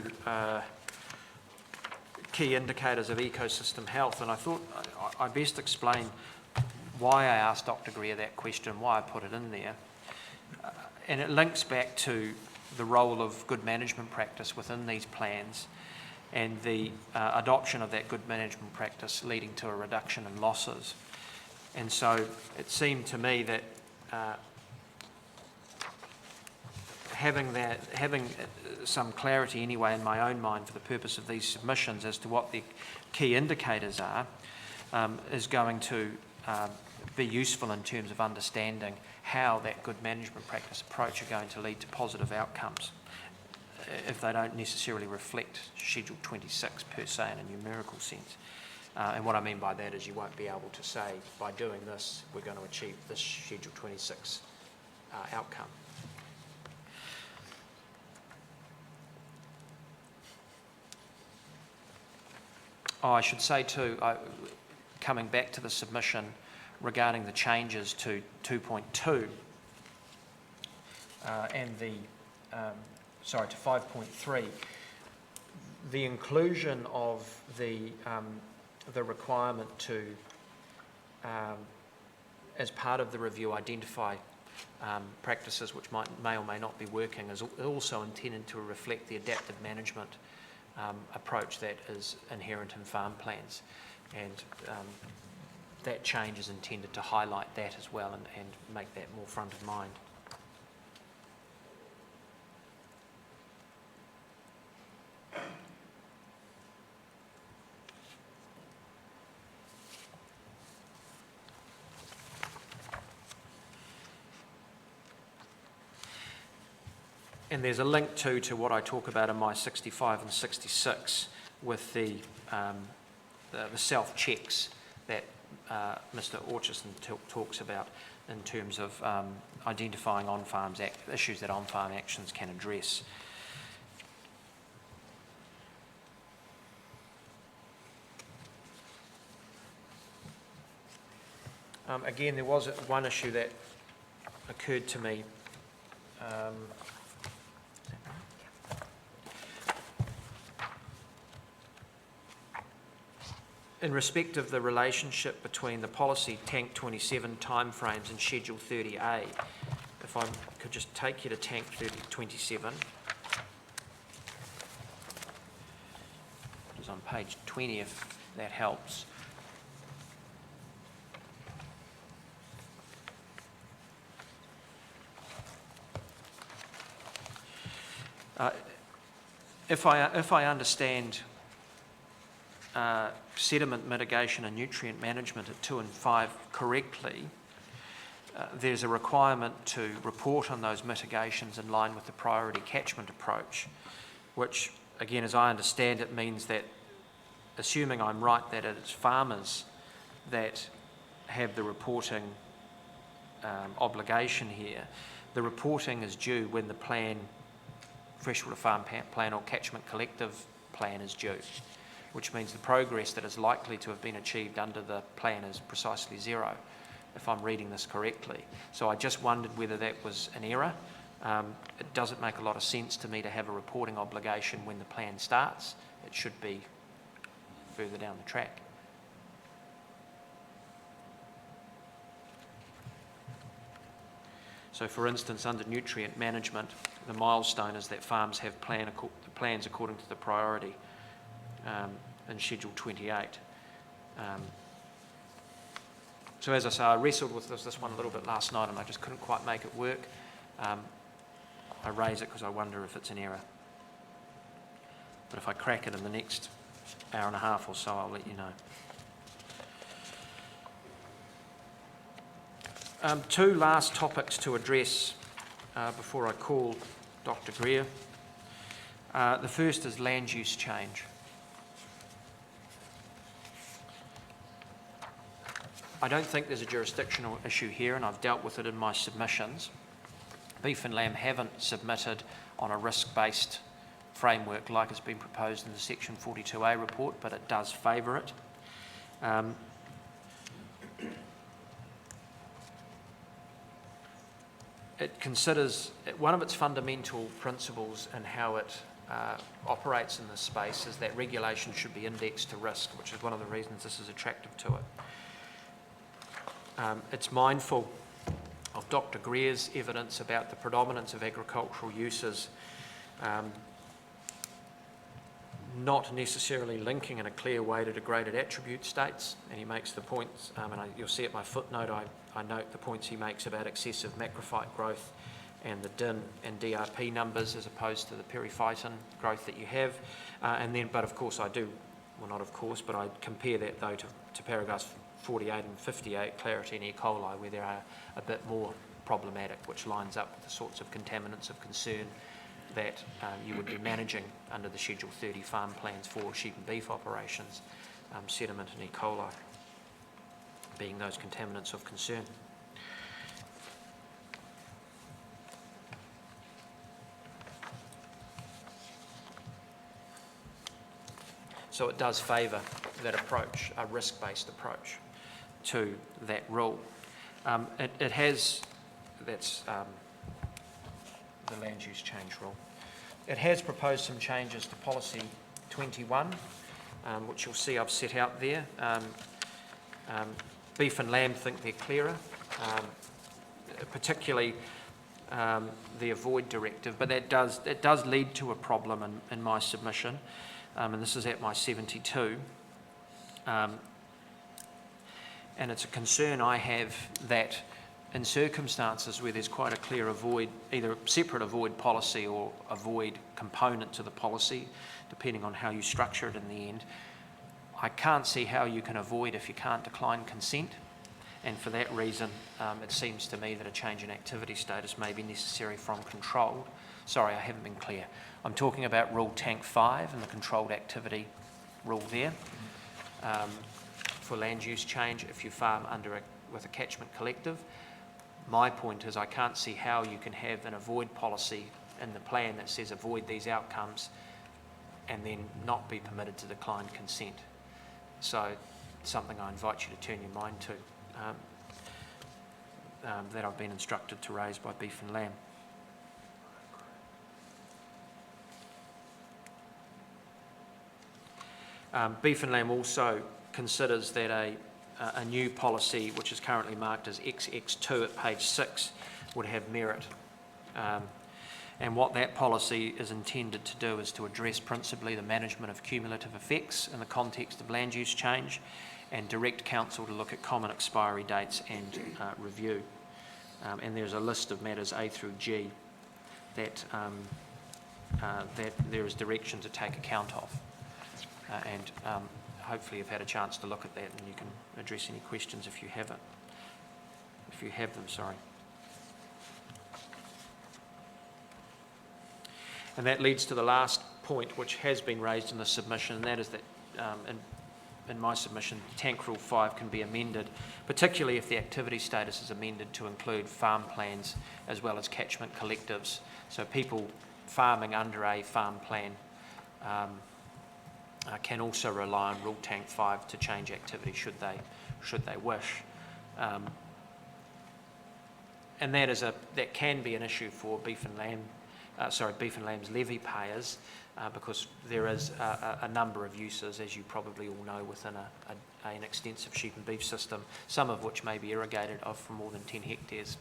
key indicators of ecosystem health. And I thought I best explain why I asked Dr. Greer that question, why I put it in there. And it links back to the role of good management practice within these plans and the adoption of that good management practice leading to a reduction in losses. And so it seemed to me that having some clarity anyway in my own mind for the purpose of these submissions as to what the key indicators are is going to be useful in terms of understanding how that good management practice approach are going to lead to positive outcomes if they don't necessarily reflect Schedule 26 per se in a numerical sense. And what I mean by that is you won't be able to say, by doing this, we're going to achieve this Schedule 26 outcome. Oh, I should say too, coming back to the submission regarding the changes to 2.2 and the to 5.3, the inclusion of the requirement to, as part of the review, identify practices which may or may not be working is also intended to reflect the adaptive management approach that is inherent in farm plans, and that change is intended to highlight that as well and make that more front of mind. And there's a link too to what I talk about in my 65 and 66 with the self-checks that Mr. Orchison talks about in terms of identifying on-farms issues that on-farm actions can address. Again, there was one issue that occurred to me. In respect of the relationship between the policy Tank 27 timeframes and Schedule 30A, if I could just take you to Tank 27, which is on page 20 if that helps. If I understand sediment mitigation and nutrient management at 2 and 5 correctly, there's a requirement to report on those mitigations in line with the priority catchment approach, which, again, as I understand it, means that, assuming I'm right, that it's farmers that have the reporting obligation here, the reporting is due when the plan, freshwater farm plan or catchment collective plan is due, which means the progress that is likely to have been achieved under the plan is precisely 0, if I'm reading this correctly. So I just wondered whether that was an error. It doesn't make a lot of sense to me to have a reporting obligation when the plan starts. It should be further down the track. So for instance, under nutrient management, the milestone is that farms have plans according to the priority in Schedule 28. So as I say, I wrestled with this one a little bit last night and I just couldn't quite make it work. I raise it because I wonder if it's an error. But if I crack it in the next hour and a half or so, I'll let you know. Two last topics to address before I call Dr. Greer. The first is land use change. I don't think there's a jurisdictional issue here, and I've dealt with it in my submissions. Beef and lamb haven't submitted on a risk-based framework like has been proposed in the Section 42A report, but it does favour it. It considers, one of its fundamental principles in how it operates in this space is that regulation should be indexed to risk, which is one of the reasons this is attractive to it. It's mindful of Dr. Greer's evidence about the predominance of agricultural uses not necessarily linking in a clear way to degraded attribute states, and he makes the points, and you'll see at my footnote, I note the points he makes about excessive macrophyte growth and the DIN and DRP numbers as opposed to the periphyton growth that you have. But of course I do, well not of course, but I compare that though to paragraphs 48 and 58, clarity and E. coli, where they are a bit more problematic, which lines up with the sorts of contaminants of concern that you would be managing under the Schedule 30 farm plans for sheep and beef operations, sediment and E. coli being those contaminants of concern. So it does favour that approach, a risk-based approach to that rule. It has, that's the land use change rule. It has proposed some changes to Policy 21, which you'll see I've set out there. Beef and lamb think they're clearer, particularly the avoid directive, but that does lead to a problem in my submission, and this is at my 72. And it's a concern I have that in circumstances where there's quite a clear avoid, either a separate avoid policy or avoid component to the policy, depending on how you structure it in the end, I can't see how you can avoid if you can't decline consent. And for that reason, it seems to me that a change in activity status may be necessary from controlled. Sorry, I haven't been clear. I'm talking about Rule Tank 5 and the controlled activity rule there. For land use change, if you farm with a catchment collective, my point is I can't see how you can have an avoid policy in the plan that says avoid these outcomes and then not be permitted to decline consent. So something I invite you to turn your mind to, that I've been instructed to raise by Beef and Lamb. Beef and Lamb also considers that a new policy, which is currently marked as XX2 at page 6, would have merit. And what that policy is intended to do is to address principally the management of cumulative effects in the context of land use change and direct council to look at common expiry dates and review. And there's a list of matters A through G that there is direction to take account of. Hopefully you've had a chance to look at that and you can address any questions if you have it. If you have them, sorry. And that leads to the last point which has been raised in the submission, and that is that in my submission, Tank Rule 5 can be amended, particularly if the activity status is amended to include farm plans as well as catchment collectives. So people farming under a farm plan can also rely on Rule Tank 5 to change activity should they wish. And that can be an issue for beef and lamb's levy payers, because there is a number of uses, as you probably all know, within an extensive sheep and beef system, some of which may be irrigated for more than 10 hectares.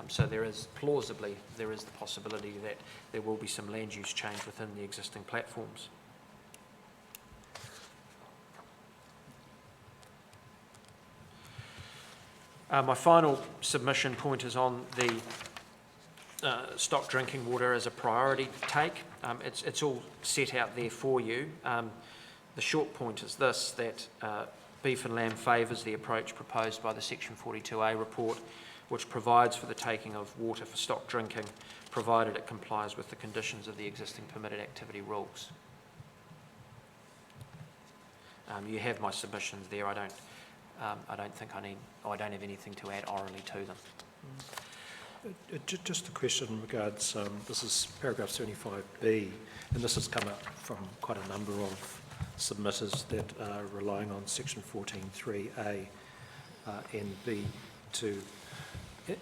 So there is the possibility that there will be some land use change within the existing platforms. My final submission point is on the stock drinking water as a priority take. It's all set out there for you. The short point is this, that Beef and Lamb favours the approach proposed by the Section 42A report, which provides for the taking of water for stock drinking, provided it complies with the conditions of the existing permitted activity rules. You have my submissions there. I don't have anything to add orally to them. Just a question in regards, this is paragraph 75B, and this has come up from quite a number of submitters that are relying on section 14.3A and B to,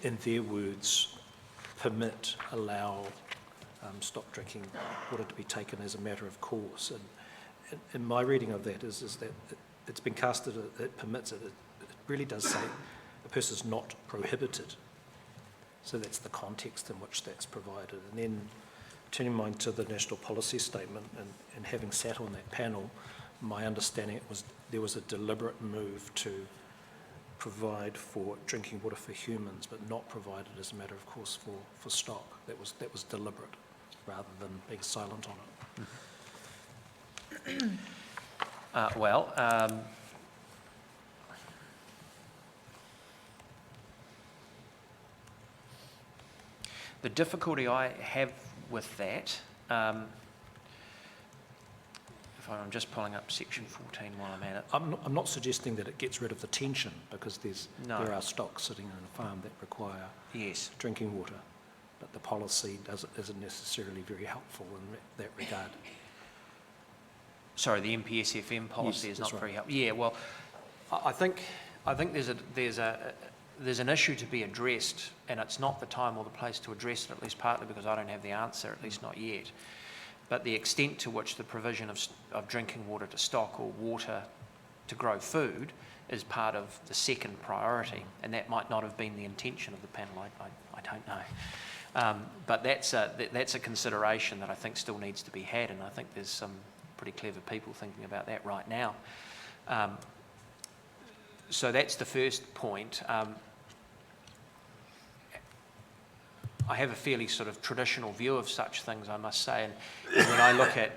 in their words, allow stock drinking water to be taken as a matter of course. And my reading of that is that it's been casted, it permits it. It really does say a person's not prohibited. So that's the context in which that's provided. And then turning my mind to the national policy statement and having sat on that panel, my understanding was there was a deliberate move to provide for drinking water for humans, but not provided as a matter of course for stock. That was deliberate rather than being silent on it. The difficulty I have with that, if I'm just pulling up section 14 while I'm at it. I'm not suggesting that it gets rid of the tension, because there are stocks sitting in a farm that require drinking water, but the policy isn't necessarily very helpful in that regard. Sorry, the MPSFM policy is not right. very helpful. Yeah, well, I think there's an issue to be addressed, and it's not the time or the place to address it, at least partly because I don't have the answer, at least not yet. But the extent to which the provision of drinking water to stock or water to grow food is part of the second priority, and that might not have been the intention of the panel, I don't know. But that's a consideration that I think still needs to be had, and I think there's some pretty clever people thinking about that right now. So that's the first point. I have a fairly sort of traditional view of such things, I must say, and when I look at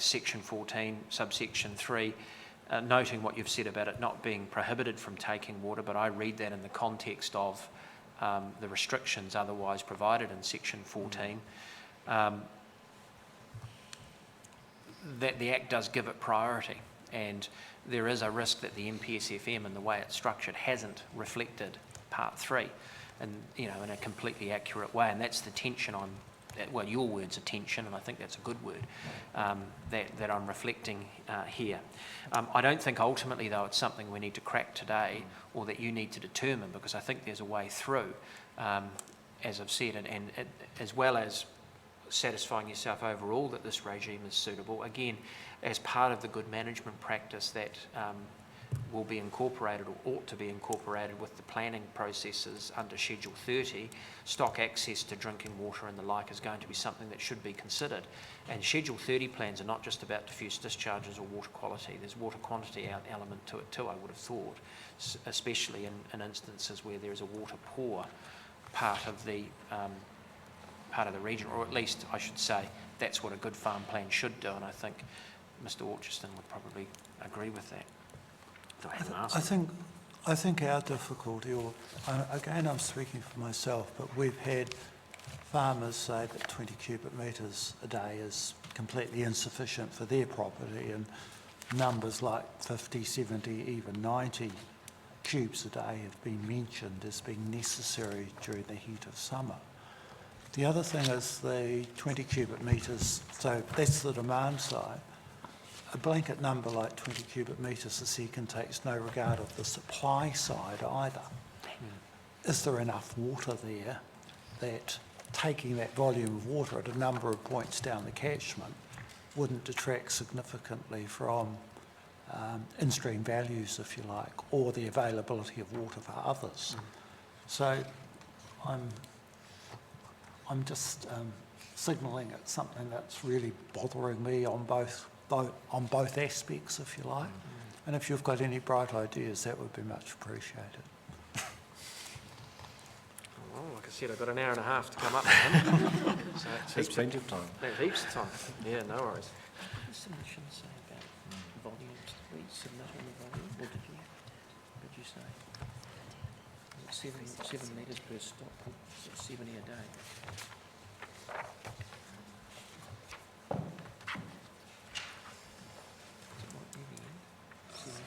section 14, subsection 3, noting what you've said about it not being prohibited from taking water, but I read that in the context of the restrictions otherwise provided in section 14, that the Act does give it priority, and there is a risk that the MPSFM and the way it's structured hasn't reflected Part 3 and in a completely accurate way, and that's the tension on, well, your words are tension, and I think that's a good word, that I'm reflecting here. I don't think ultimately, though, it's something we need to crack today or that you need to determine, because I think there's a way through, as I've said, and as well as satisfying yourself overall that this regime is suitable, again, as part of the good management practice that will be incorporated or ought to be incorporated with the planning processes under Schedule 30, stock access to drinking water and the like is going to be something that should be considered. And Schedule 30 plans are not just about diffuse discharges or water quality. There's water quantity element to it too, I would have thought, especially in instances where there is a water poor part of the region, or at least I should say that's what a good farm plan should do, and I think Mr. Orchiston would probably agree with that. I think our difficulty, or again I'm speaking for myself, but we've had farmers say that 20 cubic metres a day is completely insufficient for their property, and numbers like 50, 70, even 90 cubes a day have been mentioned as being necessary during the heat of summer. The other thing is the 20 cubic metres, so that's the demand side. A blanket number like 20 cubic metres a second takes no regard of the supply side either. Is there enough water there that taking that volume of water at a number of points down the catchment wouldn't detract significantly from in-stream values, if you like, or the availability of water for others? So I'm just signalling it's something that's really bothering me on both aspects, if you like. And if you've got any bright ideas, that would be much appreciated. Well, like I said, I've got an hour and a half to come up with them. So There's plenty of time. There's heaps of time. Yeah, no worries. What does submission say about volumes? Did we submit on the volume, or did you say? Was it 7 metres per stop, 70 a day? It might be the end. 70.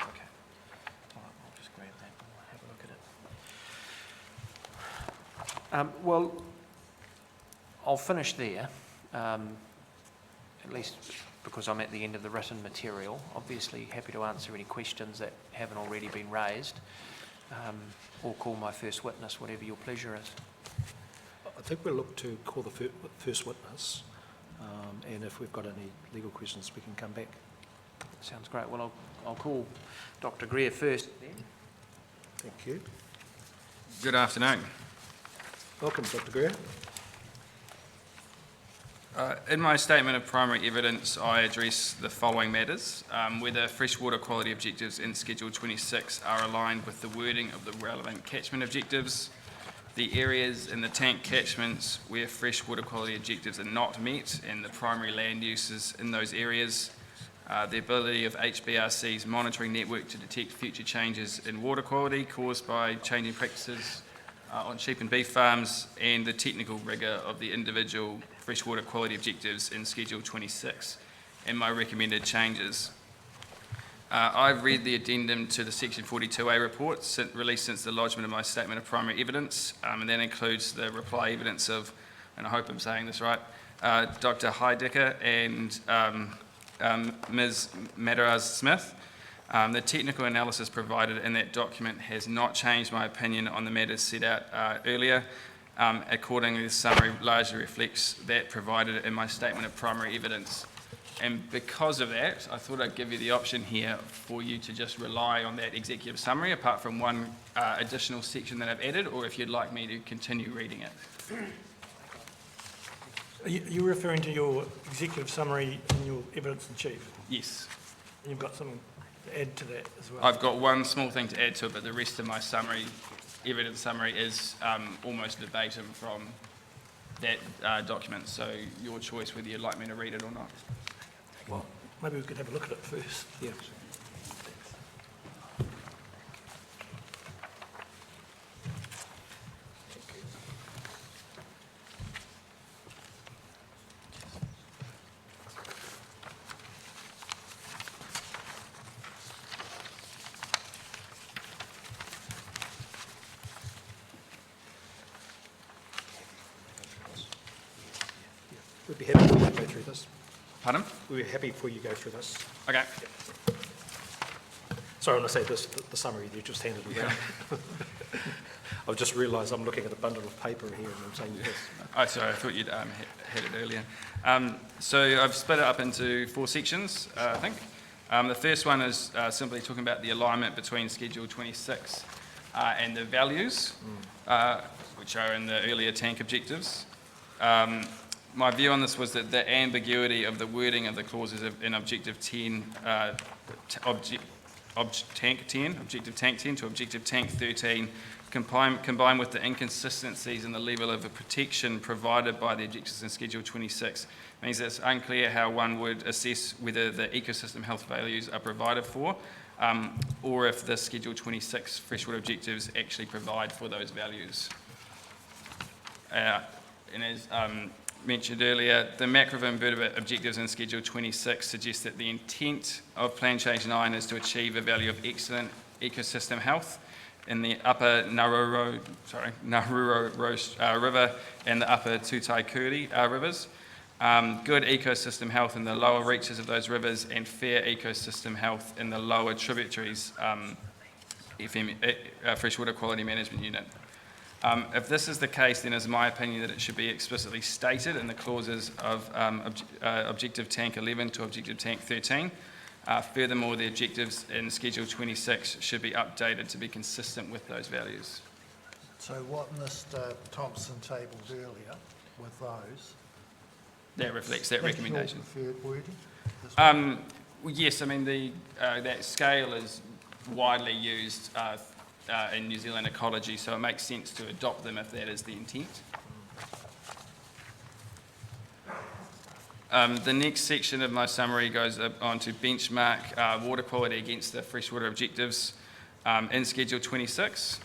Okay. All right, I'll just grab that and we'll have a look at it. Well, I'll finish there, at least because I'm at the end of the written material. Obviously happy to answer any questions that haven't already been raised, or call my first witness, whatever your pleasure is. I think we'll look to call the first witness, and if we've got any legal questions, we can come back. Sounds great. Well, I'll call Dr. Greer first. Thank you. Good afternoon. Welcome, Dr. Greer. In my statement of primary evidence, I address the following matters: whether freshwater quality objectives in Schedule 26 are aligned with the wording of the relevant catchment objectives, the areas in the tank catchments where freshwater quality objectives are not met and the primary land uses in those areas, the ability of HBRC's monitoring network to detect future changes in water quality caused by changing practices on sheep and beef farms, and the technical rigour of the individual freshwater quality objectives in Schedule 26 and my recommended changes. I've read the addendum to the Section 42A report released since the lodgement of my statement of primary evidence, and that includes the reply evidence of, and I hope I'm saying this right, Dr. Heidecker and Ms. Madaraz-Smith. The technical analysis provided in that document has not changed my opinion on the matters set out earlier. Accordingly, the summary largely reflects that provided in my statement of primary evidence. And because of that, I thought I'd give you the option here for you to just rely on that executive summary, apart from one additional section that I've added, or if you'd like me to continue reading it. Are you referring to your executive summary in your evidence in chief? Yes. And you've got something to add to that as well? I've got one small thing to add to it, but the rest of my summary, evidence summary, is almost verbatim from that document. So your choice whether you'd like me to read it or not. Well, maybe we could have a look at it first. Yeah. We'd be happy for you to go through this. Pardon? We'd be happy for you to go through this. Okay. Sorry, when I say this, the summary you just handed me down. I've just realised I'm looking at a bundle of paper here and I'm saying this. Oh, sorry, I thought you'd had it earlier. So I've split it up into 4 sections, I think. The first one is simply talking about the alignment between Schedule 26 and the values, which are in the earlier tank objectives. My view on this was that the ambiguity of the wording of the clauses in Objective 10, Objective Tank 10 to Objective Tank 13 combined with the inconsistencies in the level of protection provided by the objectives in Schedule 26, means that it's unclear how one would assess whether the ecosystem health values are provided for, or if the Schedule 26 freshwater objectives actually provide for those values. And as mentioned earlier, the macroinvertebrate objectives in Schedule 26 suggest that the intent of Plan Change 9 is to achieve a value of excellent ecosystem health in the upper Naruro River and the upper Tutaikuri rivers, good ecosystem health in the lower reaches of those rivers, and fair ecosystem health in the lower tributaries, Freshwater Quality Management Unit. If this is the case, then it's my opinion that it should be explicitly stated in the clauses of Objective Tank 11 to Objective Tank 13. Furthermore, the objectives in Schedule 26 should be updated to be consistent with those values. So what Mr Thompson tabled earlier with those? That reflects that recommendation. That's your preferred wording? as well? Well, yes, I mean, that scale is widely used in New Zealand ecology, so it makes sense to adopt them if that is the intent. The next section of my summary goes on to benchmark water quality against the freshwater objectives in Schedule 26.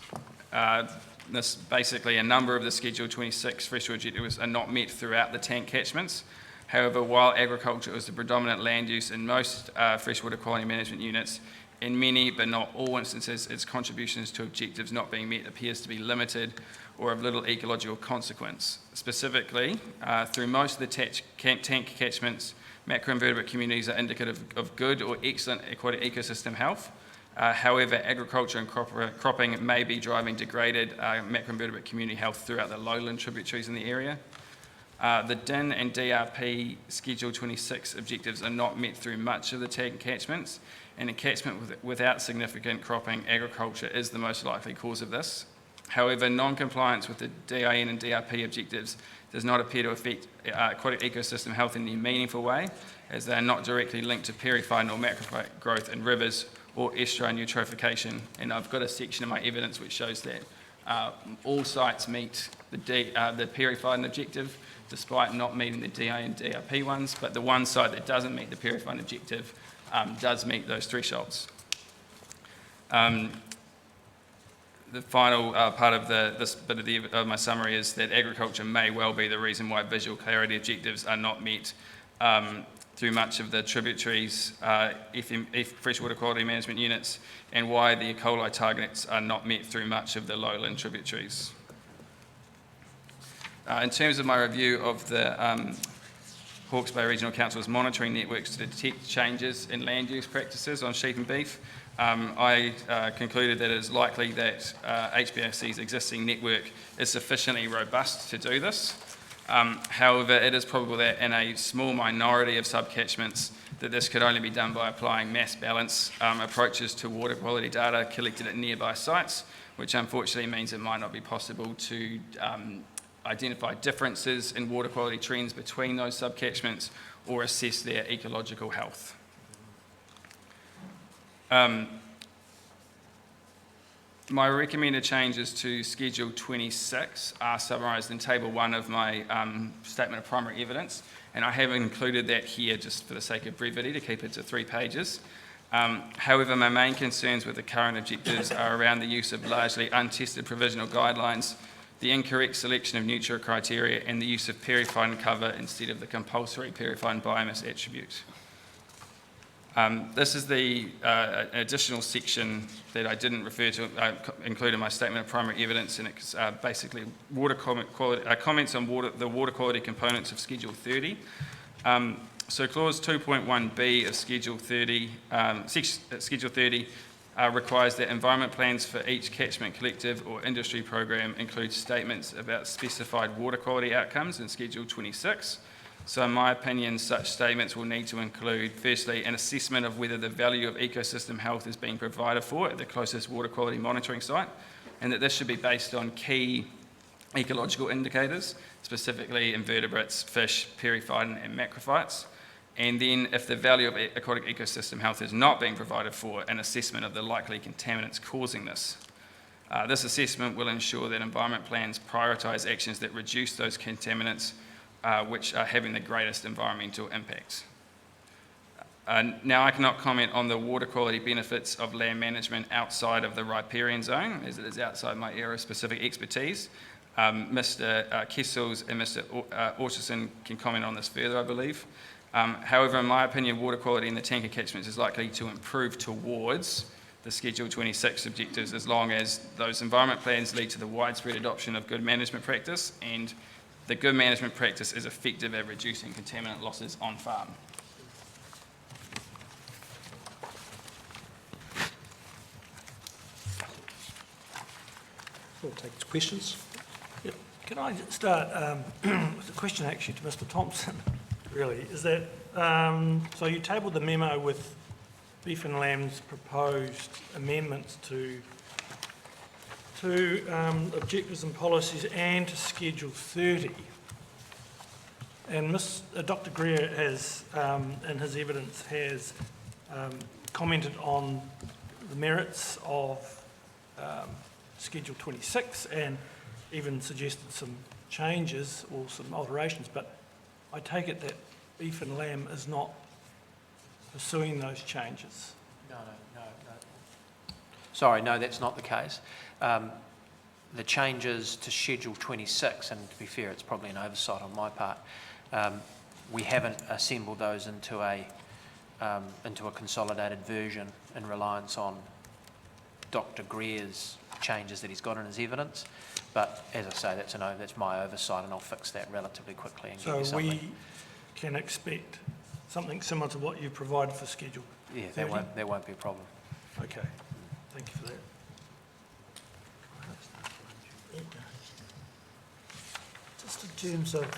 This basically, a number of the Schedule 26 freshwater objectives are not met throughout the tank catchments. However, while agriculture is the predominant land use in most freshwater quality management units, in many but not all instances, its contributions to objectives not being met appears to be limited or of little ecological consequence. Specifically, through most of the tank catchments, macroinvertebrate communities are indicative of good or excellent aquatic ecosystem health. However, agriculture and cropping may be driving degraded macroinvertebrate community health throughout the lowland tributaries in the area. The DIN and DRP Schedule 26 objectives are not met through much of the tank catchments, and a catchment without significant cropping agriculture is the most likely cause of this. However, non-compliance with the DIN and DRP objectives does not appear to affect aquatic ecosystem health in any meaningful way, as they are not directly linked to periphyte or macrophyte growth in rivers or estuarine eutrophication. And I've got a section of my evidence which shows that all sites meet the periphyte objective, despite not meeting the DI and DRP ones, but the one site that doesn't meet the periphyte objective does meet those thresholds. The final part of this bit of my summary is that agriculture may well be the reason why visual clarity objectives are not met through much of the tributaries, freshwater quality management units, and why the E. coli targets are not met through much of the lowland tributaries. In terms of my review of the Hawke's Bay Regional Council's monitoring networks to detect changes in land use practices on sheep and beef, I concluded that it is likely that HBRC's existing network is sufficiently robust to do this. However, it is probable that in a small minority of subcatchments that this could only be done by applying mass balance approaches to water quality data collected at nearby sites, which unfortunately means it might not be possible to identify differences in water quality trends between those subcatchments or assess their ecological health. My recommended changes to Schedule 26 are summarised in Table 1 of my Statement of Primary Evidence, and I have included that here just for the sake of brevity to keep it to 3 pages. However, my main concerns with the current objectives are around the use of largely untested provisional guidelines, the incorrect selection of nutrient criteria, and the use of periphyte cover instead of the compulsory periphyte biomass attribute. This is the additional section that I didn't refer to, include in my Statement of Primary Evidence, and it's basically comments on the water quality components of Schedule 30. So Clause 2.1b of Schedule 30, Schedule 30 requires that environment plans for each catchment collective or industry program include statements about specified water quality outcomes in Schedule 26. So in my opinion, such statements will need to include, firstly, an assessment of whether the value of ecosystem health is being provided for at the closest water quality monitoring site, and that this should be based on key ecological indicators, specifically invertebrates, fish, periphyton, and macrophytes. And then if the value of aquatic ecosystem health is not being provided for, an assessment of the likely contaminants causing this. This assessment will ensure that environment plans prioritise actions that reduce those contaminants which are having the greatest environmental impacts. Now, I cannot comment on the water quality benefits of land management outside of the riparian zone, as it is outside my area of specific expertise. Mr. Kessels and Mr. Orchardson can comment on this further, I believe. However, in my opinion, water quality in the tanker catchments is likely to improve towards the Schedule 26 objectives as long as those environment plans lead to the widespread adoption of good management practice, and the good management practice is effective at reducing contaminant losses on farm. We'll take questions. Yep. Can I just start with a question actually to Mr Thompson, really, is that, so you tabled the memo with Beef and Lamb's proposed amendments to objectives and policies and to Schedule 30. And Dr Greer has, in his evidence, has commented on the merits of Schedule 26 and even suggested some changes or some alterations, but I take it that Beef and Lamb is not pursuing those changes. No. Sorry, no, that's not the case. The changes to Schedule 26, and to be fair, it's probably an oversight on my part, we haven't assembled those into a consolidated version in reliance on Dr Greer's changes that he's got in his evidence. But as I say, that's my oversight, and I'll fix that relatively quickly and give you So something. we can expect something similar to what you provided for Schedule 30? Yeah, that won't be a problem. Okay, thank you for that. Just in terms of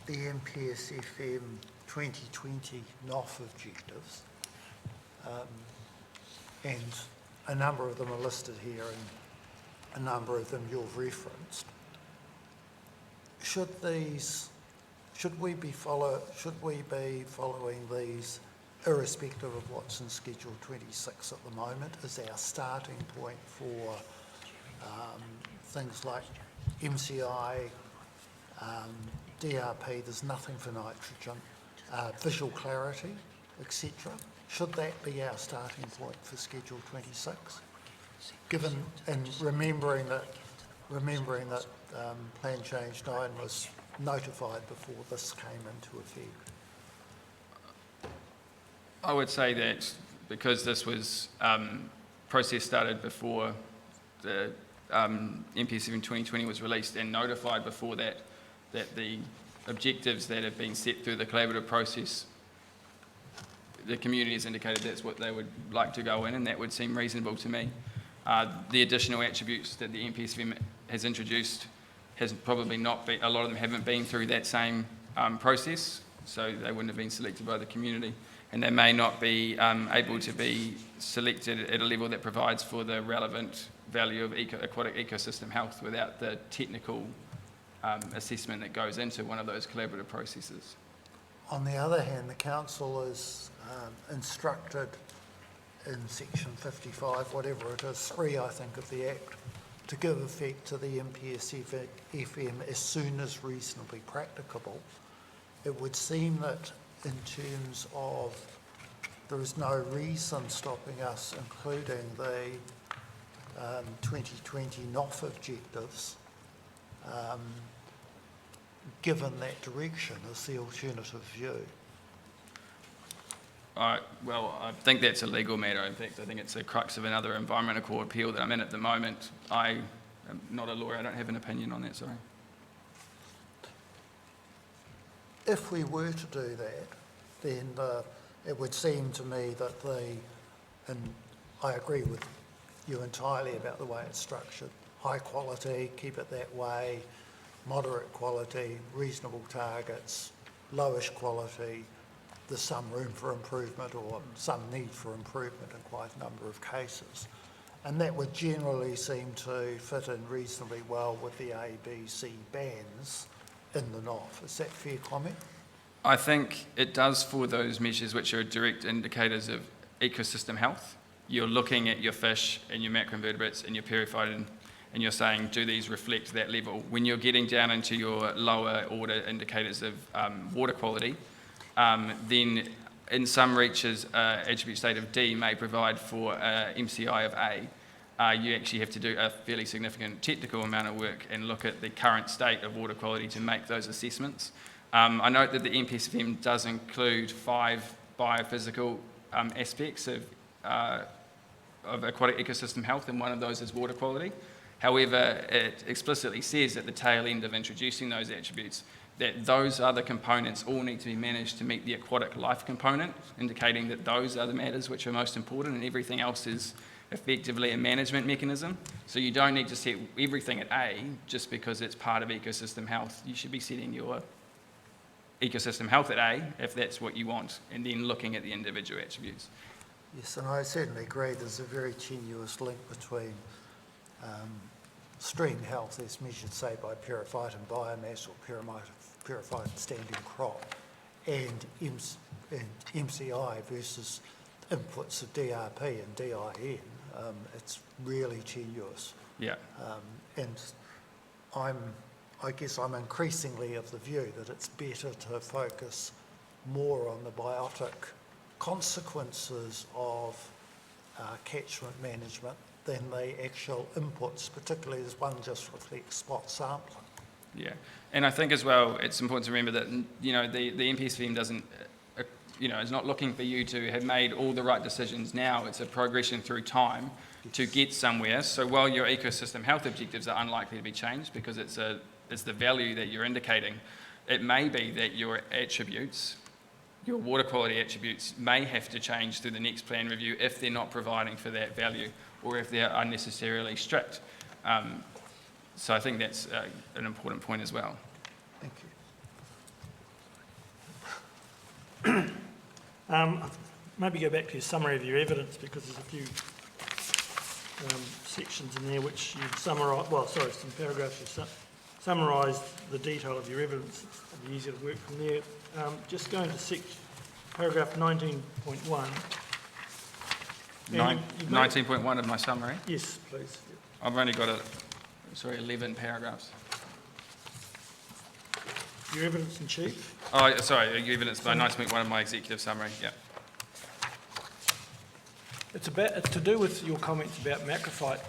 the MPSFM 2020 NOF objectives, and a number of them are listed here and a number of them you've referenced, should we be following these irrespective of what's in Schedule 26 at the moment as our starting point for things like MCI, DRP, there's nothing for nitrogen, visual clarity, etc. Should that be our starting point for Schedule 26? Given and remembering that Plan Change 9 was notified before this came into effect. I would say that because this was process started before the MPSFM 2020 was released and notified before that the objectives that have been set through the collaborative process, the community has indicated that's what they would like to go in, and that would seem reasonable to me. The additional attributes that the MPSFM has introduced has probably not been, a lot of them haven't been through that same process, so they wouldn't have been selected by the community, and they may not be able to be selected at a level that provides for the relevant value of aquatic ecosystem health without the technical assessment that goes into one of those collaborative processes. On the other hand, the council is instructed in section 55, whatever it is, 3 I think of the Act, to give effect to the MPSFM as soon as reasonably practicable. It would seem that in terms of there is no reason stopping us including the 2020 NOF objectives, given that direction as the alternative view. Well, I think that's a legal matter. In fact, I think it's a crux of another environmental court appeal that I'm in at the moment. I am not a lawyer. I don't have an opinion on that, sorry. If we were to do that, then it would seem to me that and I agree with you entirely about the way it's structured, high quality, keep it that way, moderate quality, reasonable targets, lowish quality, there's some room for improvement or some need for improvement in quite a number of cases. And that would generally seem to fit in reasonably well with the A, B, C bands in the NOF. Is that fair comment? I think it does for those measures which are direct indicators of ecosystem health. you're looking at your fish and your macroinvertebrates and your periphyton, and you're saying, do these reflect that level? When you're getting down into your lower order indicators of water quality, then in some reaches, attribute state of D may provide for MCI of A. You actually have to do a fairly significant technical amount of work and look at the current state of water quality to make those assessments. I note that the MPSFM does include 5 biophysical aspects of aquatic ecosystem health, and one of those is water quality. However, it explicitly says at the tail end of introducing those attributes that those other components all need to be managed to meet the aquatic life component, indicating that those are the matters which are most important, and everything else is effectively a management mechanism. So you don't need to set everything at A just because it's part of ecosystem health. You should be setting your ecosystem health at A if that's what you want, and then looking at the individual attributes. Yes, and I certainly agree there's a very tenuous link between stream health as measured, say, by periphyton biomass or periphyton standing crop, and MCI versus inputs of DRP and DIN. It's really tenuous. Yeah. And I guess I'm increasingly of the view that it's better to focus more on the biotic consequences of catchment management than the actual inputs, particularly as one just reflects spot sampling. Yeah, and I think as well, it's important to remember that, you know, the MPSFM doesn't, you know, is not looking for you to have made all the right decisions now. It's a progression through time to get somewhere. So while your ecosystem health objectives are unlikely to be changed because it's the value that you're indicating, it may be that your attributes, your water quality attributes, may have to change through the next plan review if they're not providing for that value, or if they're unnecessarily strict. So I think that's an important point as well. Thank you. Maybe go back to your summary of your evidence, because there's a few sections in there which you've summarised, some paragraphs you've summarised the detail of your evidence. It'll be easier to work from there. Just going to paragraph 19.1. 19.1 of my summary. Yes, please. I've only got 11 paragraphs. Your evidence in chief. Oh, sorry, your evidence by 19.1 of my executive summary, yeah. It's to do with your comments about macrophyte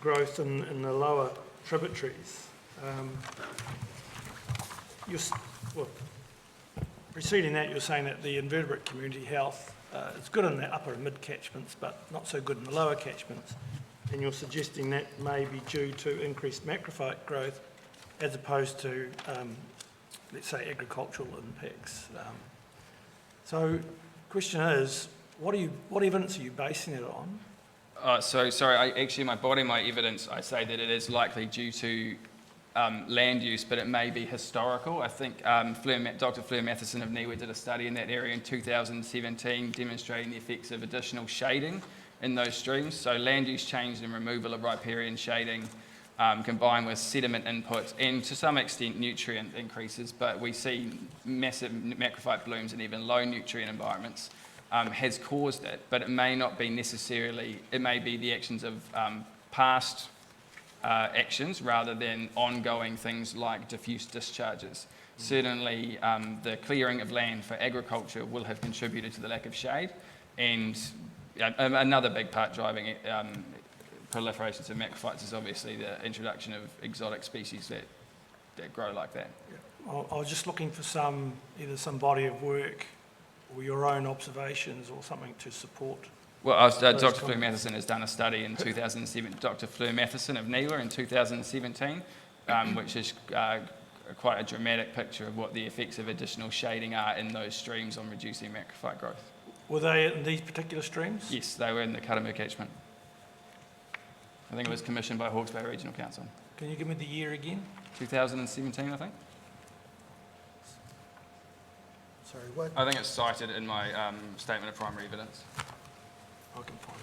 growth in the lower tributaries. Preceding that, you're saying that the invertebrate community health is good in the upper and mid catchments, but not so good in the lower catchments. And you're suggesting that may be due to increased macrophyte growth as opposed to, let's say, agricultural impacts. So the question is, what evidence are you basing it on? Actually, my body, my evidence, I say that it is likely due to land use, but it may be historical. I think Dr. Fleur Matheson of NIWA did a study in that area in 2017 demonstrating the effects of additional shading in those streams. So land use change and removal of riparian shading combined with sediment input and to some extent nutrient increases, but we see massive macrophyte blooms in even low nutrient environments has caused it, but it may not be necessarily, it may be the actions of past actions rather than ongoing things like diffuse discharges. Certainly the clearing of land for agriculture will have contributed to the lack of shade, and another big part driving proliferation of macrophytes is obviously the introduction of exotic species that grow like that. Yeah. I was just looking for either some body of work or your own observations or something to support. Well, Dr. Fleur Matheson has done a study in 2007, Dr. Fleur Matheson of NIWA in 2017, which is quite a dramatic picture of what the effects of additional shading are in those streams on reducing macrophyte growth. Were they in these particular streams? Yes, they were in the Karamu catchment. I think it was commissioned by Hawke's Bay Regional Council. Can you give me the year again? 2017, I think. Sorry, what? I think it's cited in my statement of primary evidence. I can find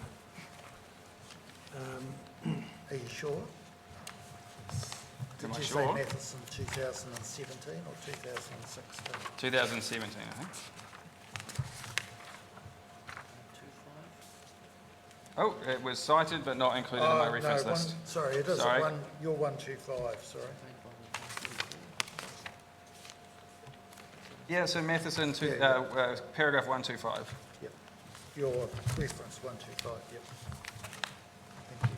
it. Are you sure? Did Am I you sure? say Matheson 2017 or 2016? 2017, I think. Oh, it was cited but not included in my Oh, reference no, list. sorry, it is Sorry. you're 125, sorry. Yeah, so Matheson, paragraph 125. Yep, your reference 125, yep. Thank you.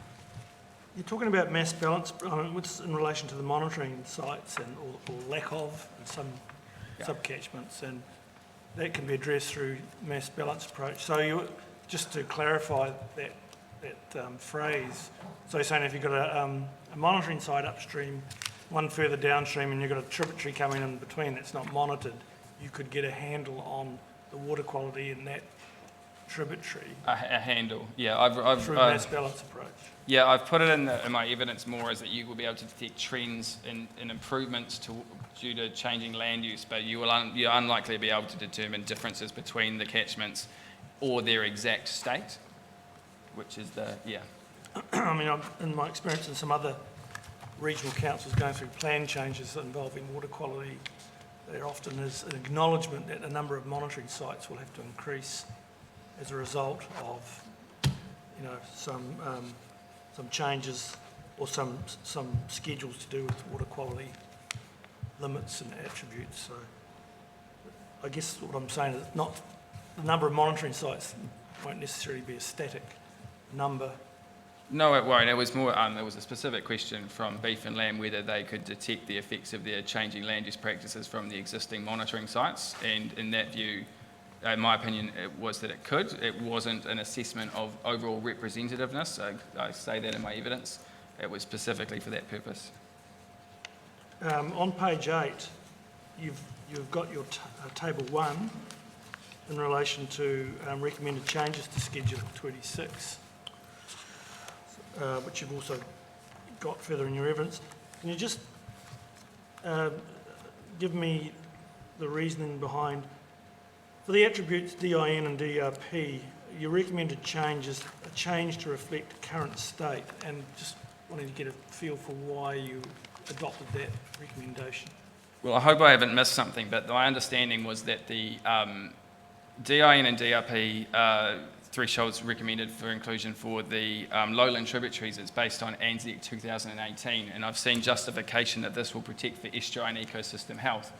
You're talking about mass balance, what's in relation to the monitoring sites and or lack of in some subcatchments, and that can be addressed through mass balance approach. So you, just to clarify that phrase, so you're saying if you've got a monitoring site upstream, one further downstream, and you've got a tributary coming in between that's not monitored, you could get a handle on the water quality in that tributary A handle, yeah. I've through mass balance approach. Yeah, I've put it in my evidence more as that you will be able to detect trends in improvements due to changing land use, but you're unlikely to be able to determine differences between the catchments or their exact state, which is I mean, in my experience in some other regional councils going through plan changes involving water quality, there often is an acknowledgement that a number of monitoring sites will have to increase as a result of, some changes or some schedules to do with water quality limits and attributes. So I guess what I'm saying is not the number of monitoring sites won't necessarily be a static number. No, it won't. It was more, there was a specific question from Beef and Lamb whether they could detect the effects of their changing land use practices from the existing monitoring sites, and in that view, in my opinion, it was that it could. It wasn't an assessment of overall representativeness. I say that in my evidence. It was specifically for that purpose. On page 8, you've got your table 1 in relation to recommended changes to Schedule 26, which you've also got further in your evidence. Can you just give me the reasoning behind, for the attributes DIN and DRP, your recommended change is a change to reflect current state, and just wanted to get a feel for why you adopted that recommendation. Well, I hope I haven't missed something, but my understanding was that the DIN and DRP thresholds recommended for inclusion for the lowland tributaries is based on ANZAC 2018, and I've seen justification that this will protect for estuarine ecosystem health.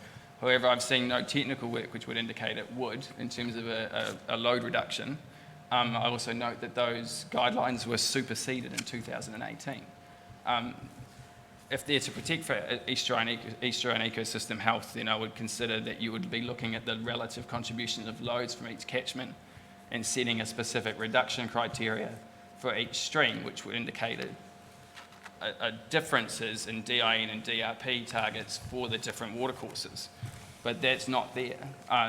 However, I've seen no technical work which would indicate it would in terms of a load reduction. I also note that those guidelines were superseded in 2018. If they're to protect for estuarine ecosystem health, then I would consider that you would be looking at the relative contributions of loads from each catchment and setting a specific reduction criteria for each stream, which would indicate differences in DIN and DRP targets for the different watercourses. But that's not there.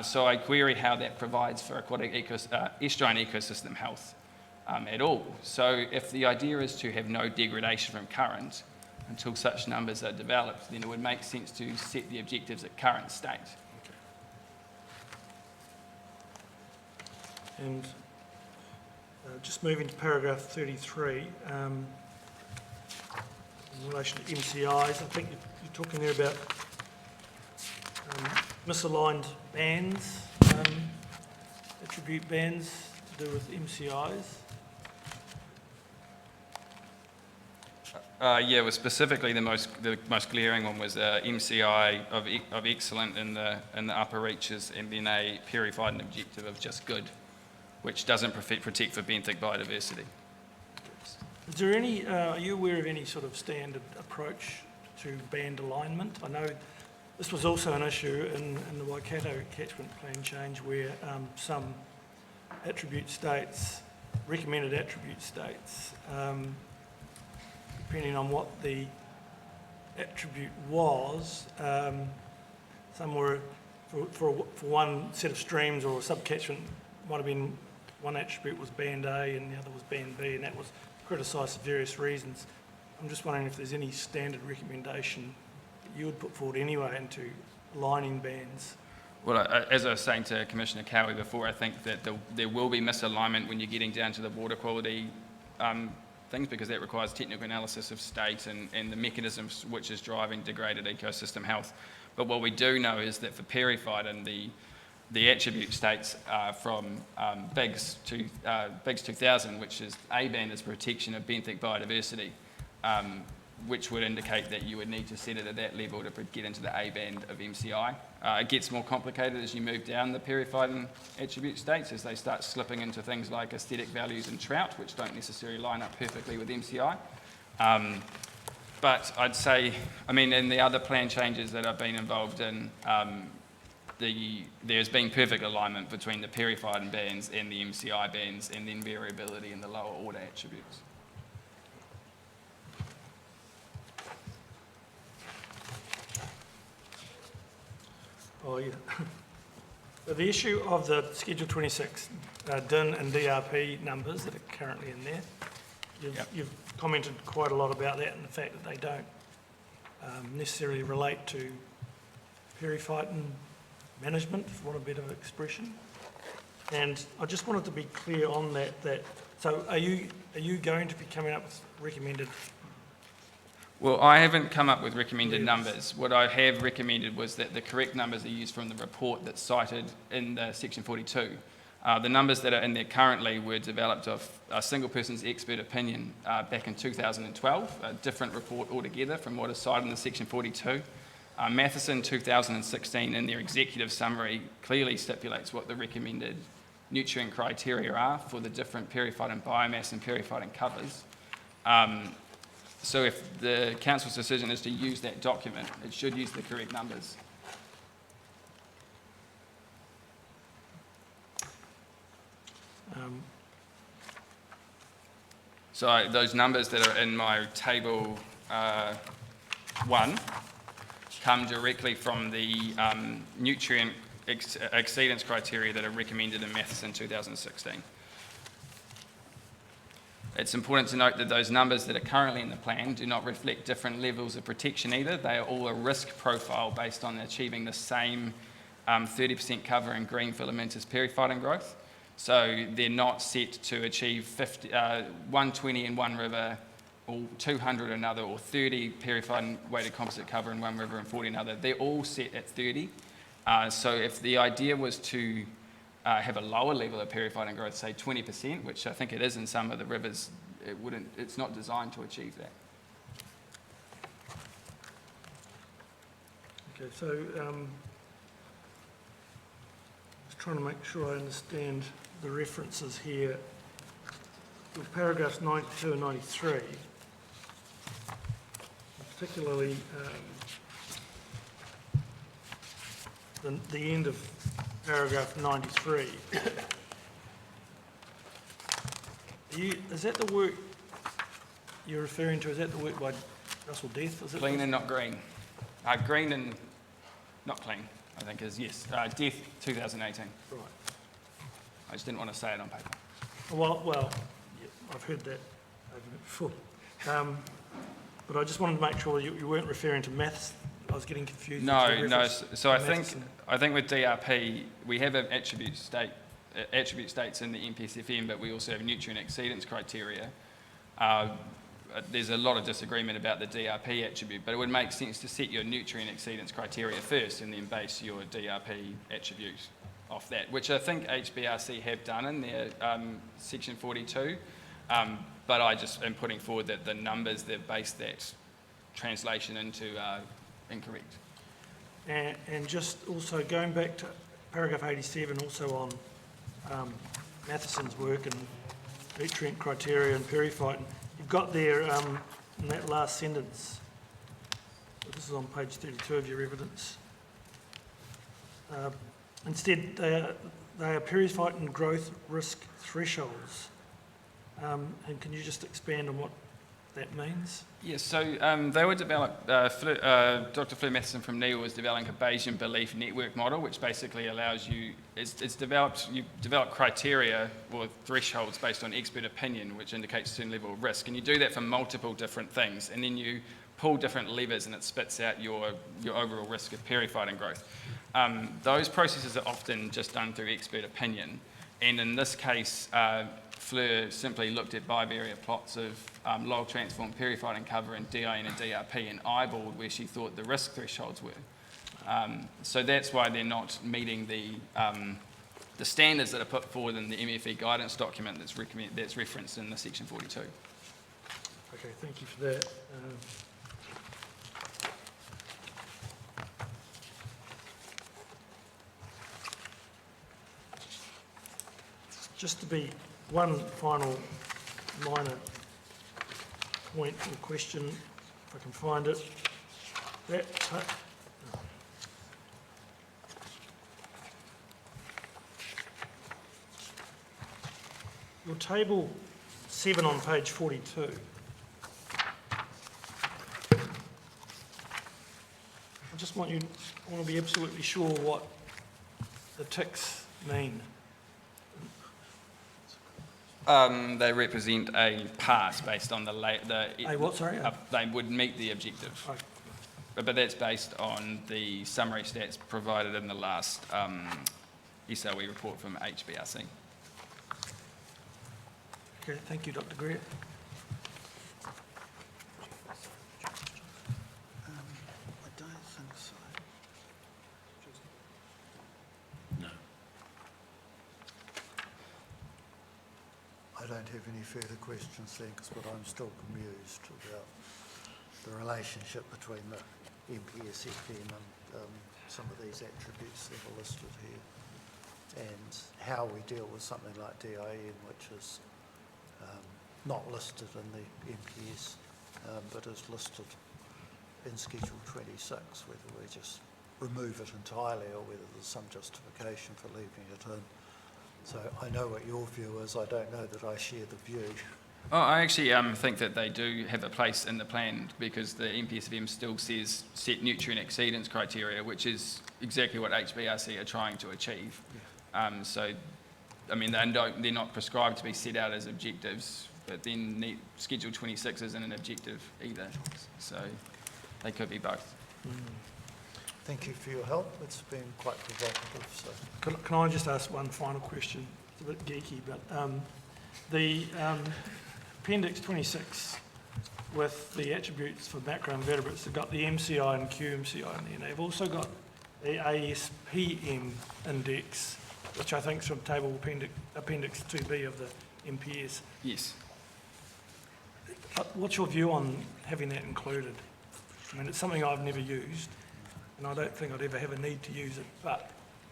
So I query how that provides for aquatic estuarine ecosystem health at all. So if the idea is to have no degradation from current until such numbers are developed, then it would make sense to set the objectives at current state. And just moving to paragraph 33, in relation to MCIs, I think you're talking there about misaligned bands, attribute bands to do with MCIs. Yeah, it was specifically the most glaring one was MCI of excellent in the upper reaches, and then a purified objective of just good, which doesn't protect for benthic biodiversity. Is there any, are you aware of any sort of standard approach to band alignment? I know this was also an issue in the Waikato catchment plan change where some attribute states, recommended attribute states, depending on what the attribute was, some were, for one set of streams or a subcatchment, might have been one attribute was band A and the other was band B, and that was criticised for various reasons. I'm just wondering if there's any standard recommendation that you would put forward anyway into aligning bands. Well, as I was saying to Commissioner Cowie before, I think that there will be misalignment when you're getting down to the water quality things, because that requires technical analysis of state and the mechanisms which is driving degraded ecosystem health. But what we do know is that for purified and the the attribute states are from BIGS 2000, which is A band is protection of benthic biodiversity, which would indicate that you would need to set it at that level to get into the A band of MCI. It gets more complicated as you move down the periphyton attribute states, as they start slipping into things like aesthetic values in trout, which don't necessarily line up perfectly with MCI. But I'd say, I mean, in the other plan changes that I've been involved in, there's been perfect alignment between the periphyton bands and the MCI bands, and then variability in the lower order attributes. Oh, yeah. The issue of the Schedule 26 DIN and DRP numbers that are currently in there, you've commented quite a lot about that and the fact that they don't necessarily relate to periphyton management, for want of a better expression. And I just wanted to be clear on that, so are you going to be coming up with recommended? Well, I haven't come up with recommended Yes. numbers. What I have recommended was that the correct numbers are used from the report that's cited in the Section 42. The numbers that are in there currently were developed of a single person's expert opinion back in 2012, a different report altogether from what is cited in the Section 42. Matheson 2016 in their executive summary clearly stipulates what the recommended nutrient criteria are for the different periphyton biomass and periphyton covers. So if the council's decision is to use that document, it should use the correct numbers. So those numbers that are in my table 1 come directly from the nutrient exceedance criteria that are recommended in Matheson 2016. It's important to note that those numbers that are currently in the plan do not reflect different levels of protection either. They are all a risk profile based on achieving the same 30% cover in green filamentous periphyton growth. So they're not set to achieve 120 in one river, or 200 in another, or 30 periphyton weighted composite cover in one river and 40 in another. They're all set at 30. So if the idea was to have a lower level of periphyton growth, say 20%, which I think it is in some of the rivers, it's not designed to achieve that. Okay, so just trying to make sure I understand the references here. With paragraphs 92 and 93, particularly the end of paragraph 93. Is that the work you're referring to? Is that the work by Russell Death? Is it Clean and not green. Green and not clean, I think is, yes. Death 2018. Right. I just didn't want to say it on paper. Well, yeah, I've heard that argument before. But I just wanted to make sure you weren't referring to maths. I was getting confused. No. So I Matheson. think with DRP we have an attribute states in the MPSFM, but we also have nutrient exceedance criteria. There's a lot of disagreement about the DRP attribute, but it would make sense to set your nutrient exceedance criteria first and then base your DRP attribute off that, which I think HBRC have done in their Section 42, but I just am putting forward that the numbers they've based that translation into are incorrect. And just also going back to paragraph 87, also on Matheson's work and nutrient criteria and periphyton, you've got there in that last sentence, this is on page 32 of your evidence, instead they are periphyton growth risk thresholds. And can you just expand on what that means? Yes, so they were developed, Dr. Fleur Matheson from NEIL was developing a Bayesian belief network model, which basically allows you, you develop criteria or thresholds based on expert opinion, which indicates a certain level of risk. And you do that for multiple different things, and then you pull different levers and it spits out your overall risk of periphyton growth. Those processes are often just done through expert opinion. And in this case, Fleur simply looked at bivariate plots of log transform periphyton cover in DIN and DRP and eyeballed where she thought the risk thresholds were. So that's why they're not meeting the standards that are put forward in the MFE guidance document that's referenced in the section 42. Okay, thank you for that. Just to be one final minor point or question, if I can find it. Your table 7 on page 42. I just want to be absolutely sure what the ticks mean. They represent a pass based on A what, sorry? they would meet the objective. Oh, But that's based on the summary stats provided in the last SLE report from HBRC. okay, thank you, Dr. Greer. I don't think so. I don't have any further questions, thanks, but I'm still bemused about the relationship between the MPS FM and some of these attributes that are listed here, and how we deal with something like DIM, which is not listed in the MPS, but is listed in Schedule 26, whether we just remove it entirely or whether there's some justification for leaving it in. So I know what your view is, I don't know that I share the view. Oh, I actually think that they do have a place in the plan because the MPSFM still says set nutrient exceedance criteria, which is exactly what HBRC are trying to achieve. So, I mean, they're not prescribed to be set out as objectives, but then Schedule 26 isn't an objective either. So they could be both. Thank you for your help, it's been quite provocative, so. Can I just ask one final question? It's a bit geeky, but the Appendix 26 with the attributes for macroinvertebrates have got the MCI and QMCI in there. And they've also got the ASPM index, which I think is from table Appendix 2B of the MPS. Yes. What's your view on having that included? I mean, it's something I've never used, and I don't think I'd ever have a need to use it,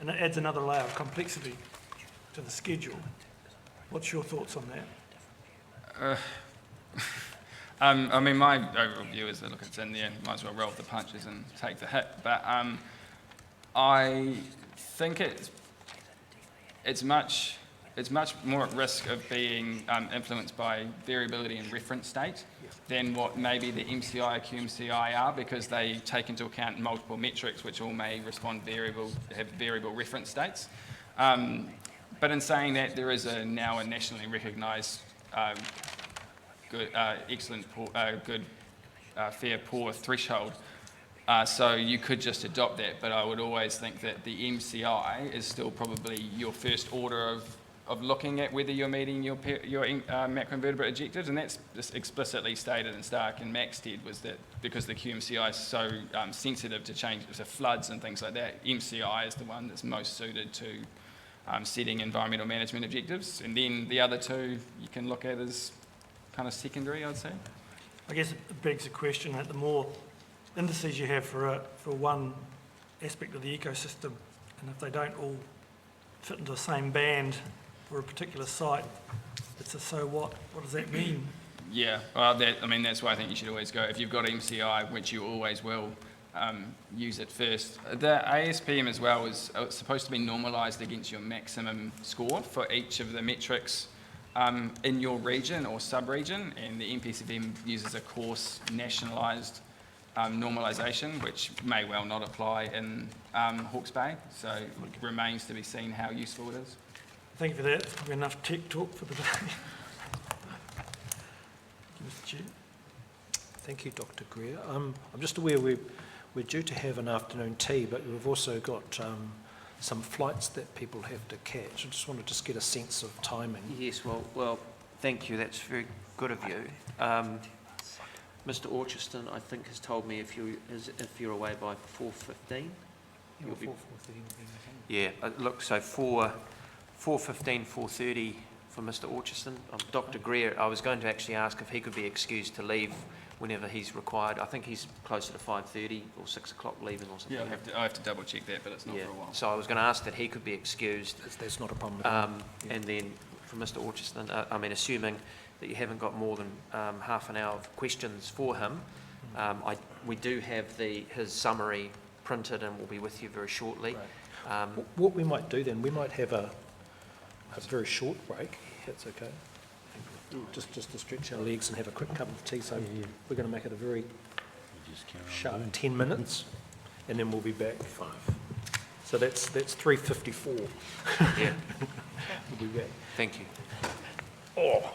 and it adds another layer of complexity to the schedule. What's your thoughts on that? I mean, my overall view is that, look, it's in there, might as well roll the punches and take the hit. But I think it's much more at risk of being influenced by variability in reference state than what maybe the MCI or QMCI are, because they take into account multiple metrics which all may have variable reference states. But in saying that, there is now a nationally recognised good, excellent, good, fair, poor threshold. So you could just adopt that, but I would always think that the MCI is still probably your first order of looking at whether you're meeting your macroinvertebrate objectives, and that's just explicitly stated in Stark and Maxted, was that because the QMCI is so sensitive to change to floods and things like that, MCI is the one that's most suited to setting environmental management objectives, and then the other two you can look at as kind of secondary, I'd say. I guess it begs the question that the more indices you have for one aspect of the ecosystem, and if they don't all fit into the same band for a particular site, it's a so what? What does that mean? Yeah, well, that's why I think you should always go, if you've got MCI, which you always will, use it first. The ASPM as well is supposed to be normalised against your maximum score for each of the metrics in your region or sub-region, and the MPSFM uses a coarse nationalised normalisation, which may well not apply in Hawke's Bay, so it remains to be seen how useful it is. Thank you for that. That's probably enough tech talk for the day. Thank you, Mr. Chair. Thank you, Dr. Greer. I'm just aware we're due to have an afternoon tea, but we've also got some flights that people have to catch. I just wanted to get a sense of timing. Yes, well, thank you. That's very good of you. Mr. Orchiston, I think, has told me if you're away by 4:15. you'll be... Yeah, look, so 4:15, 4:30 for Mr. Orchiston. Dr. Greer, I was going to actually ask if he could be excused to leave whenever he's required. I think he's closer to 5:30 or 6 o'clock leaving or something. Yeah, I have to double check that, but it's not Yeah, for a while. so I was going to ask that he could be excused. That's not a problem at all. And then for Mr. Orchiston, I mean, assuming that you haven't got more than half an hour of questions for him, we do have his summary printed and will be with you very shortly. What we might do then, we might have a very short break, if that's okay. Just to stretch our legs and have a quick cup of tea. So we're going to make it a very sharp 10 minutes, and then we'll be back 5. So that's 3:54. Yeah, We'll be back. thank you. Oh.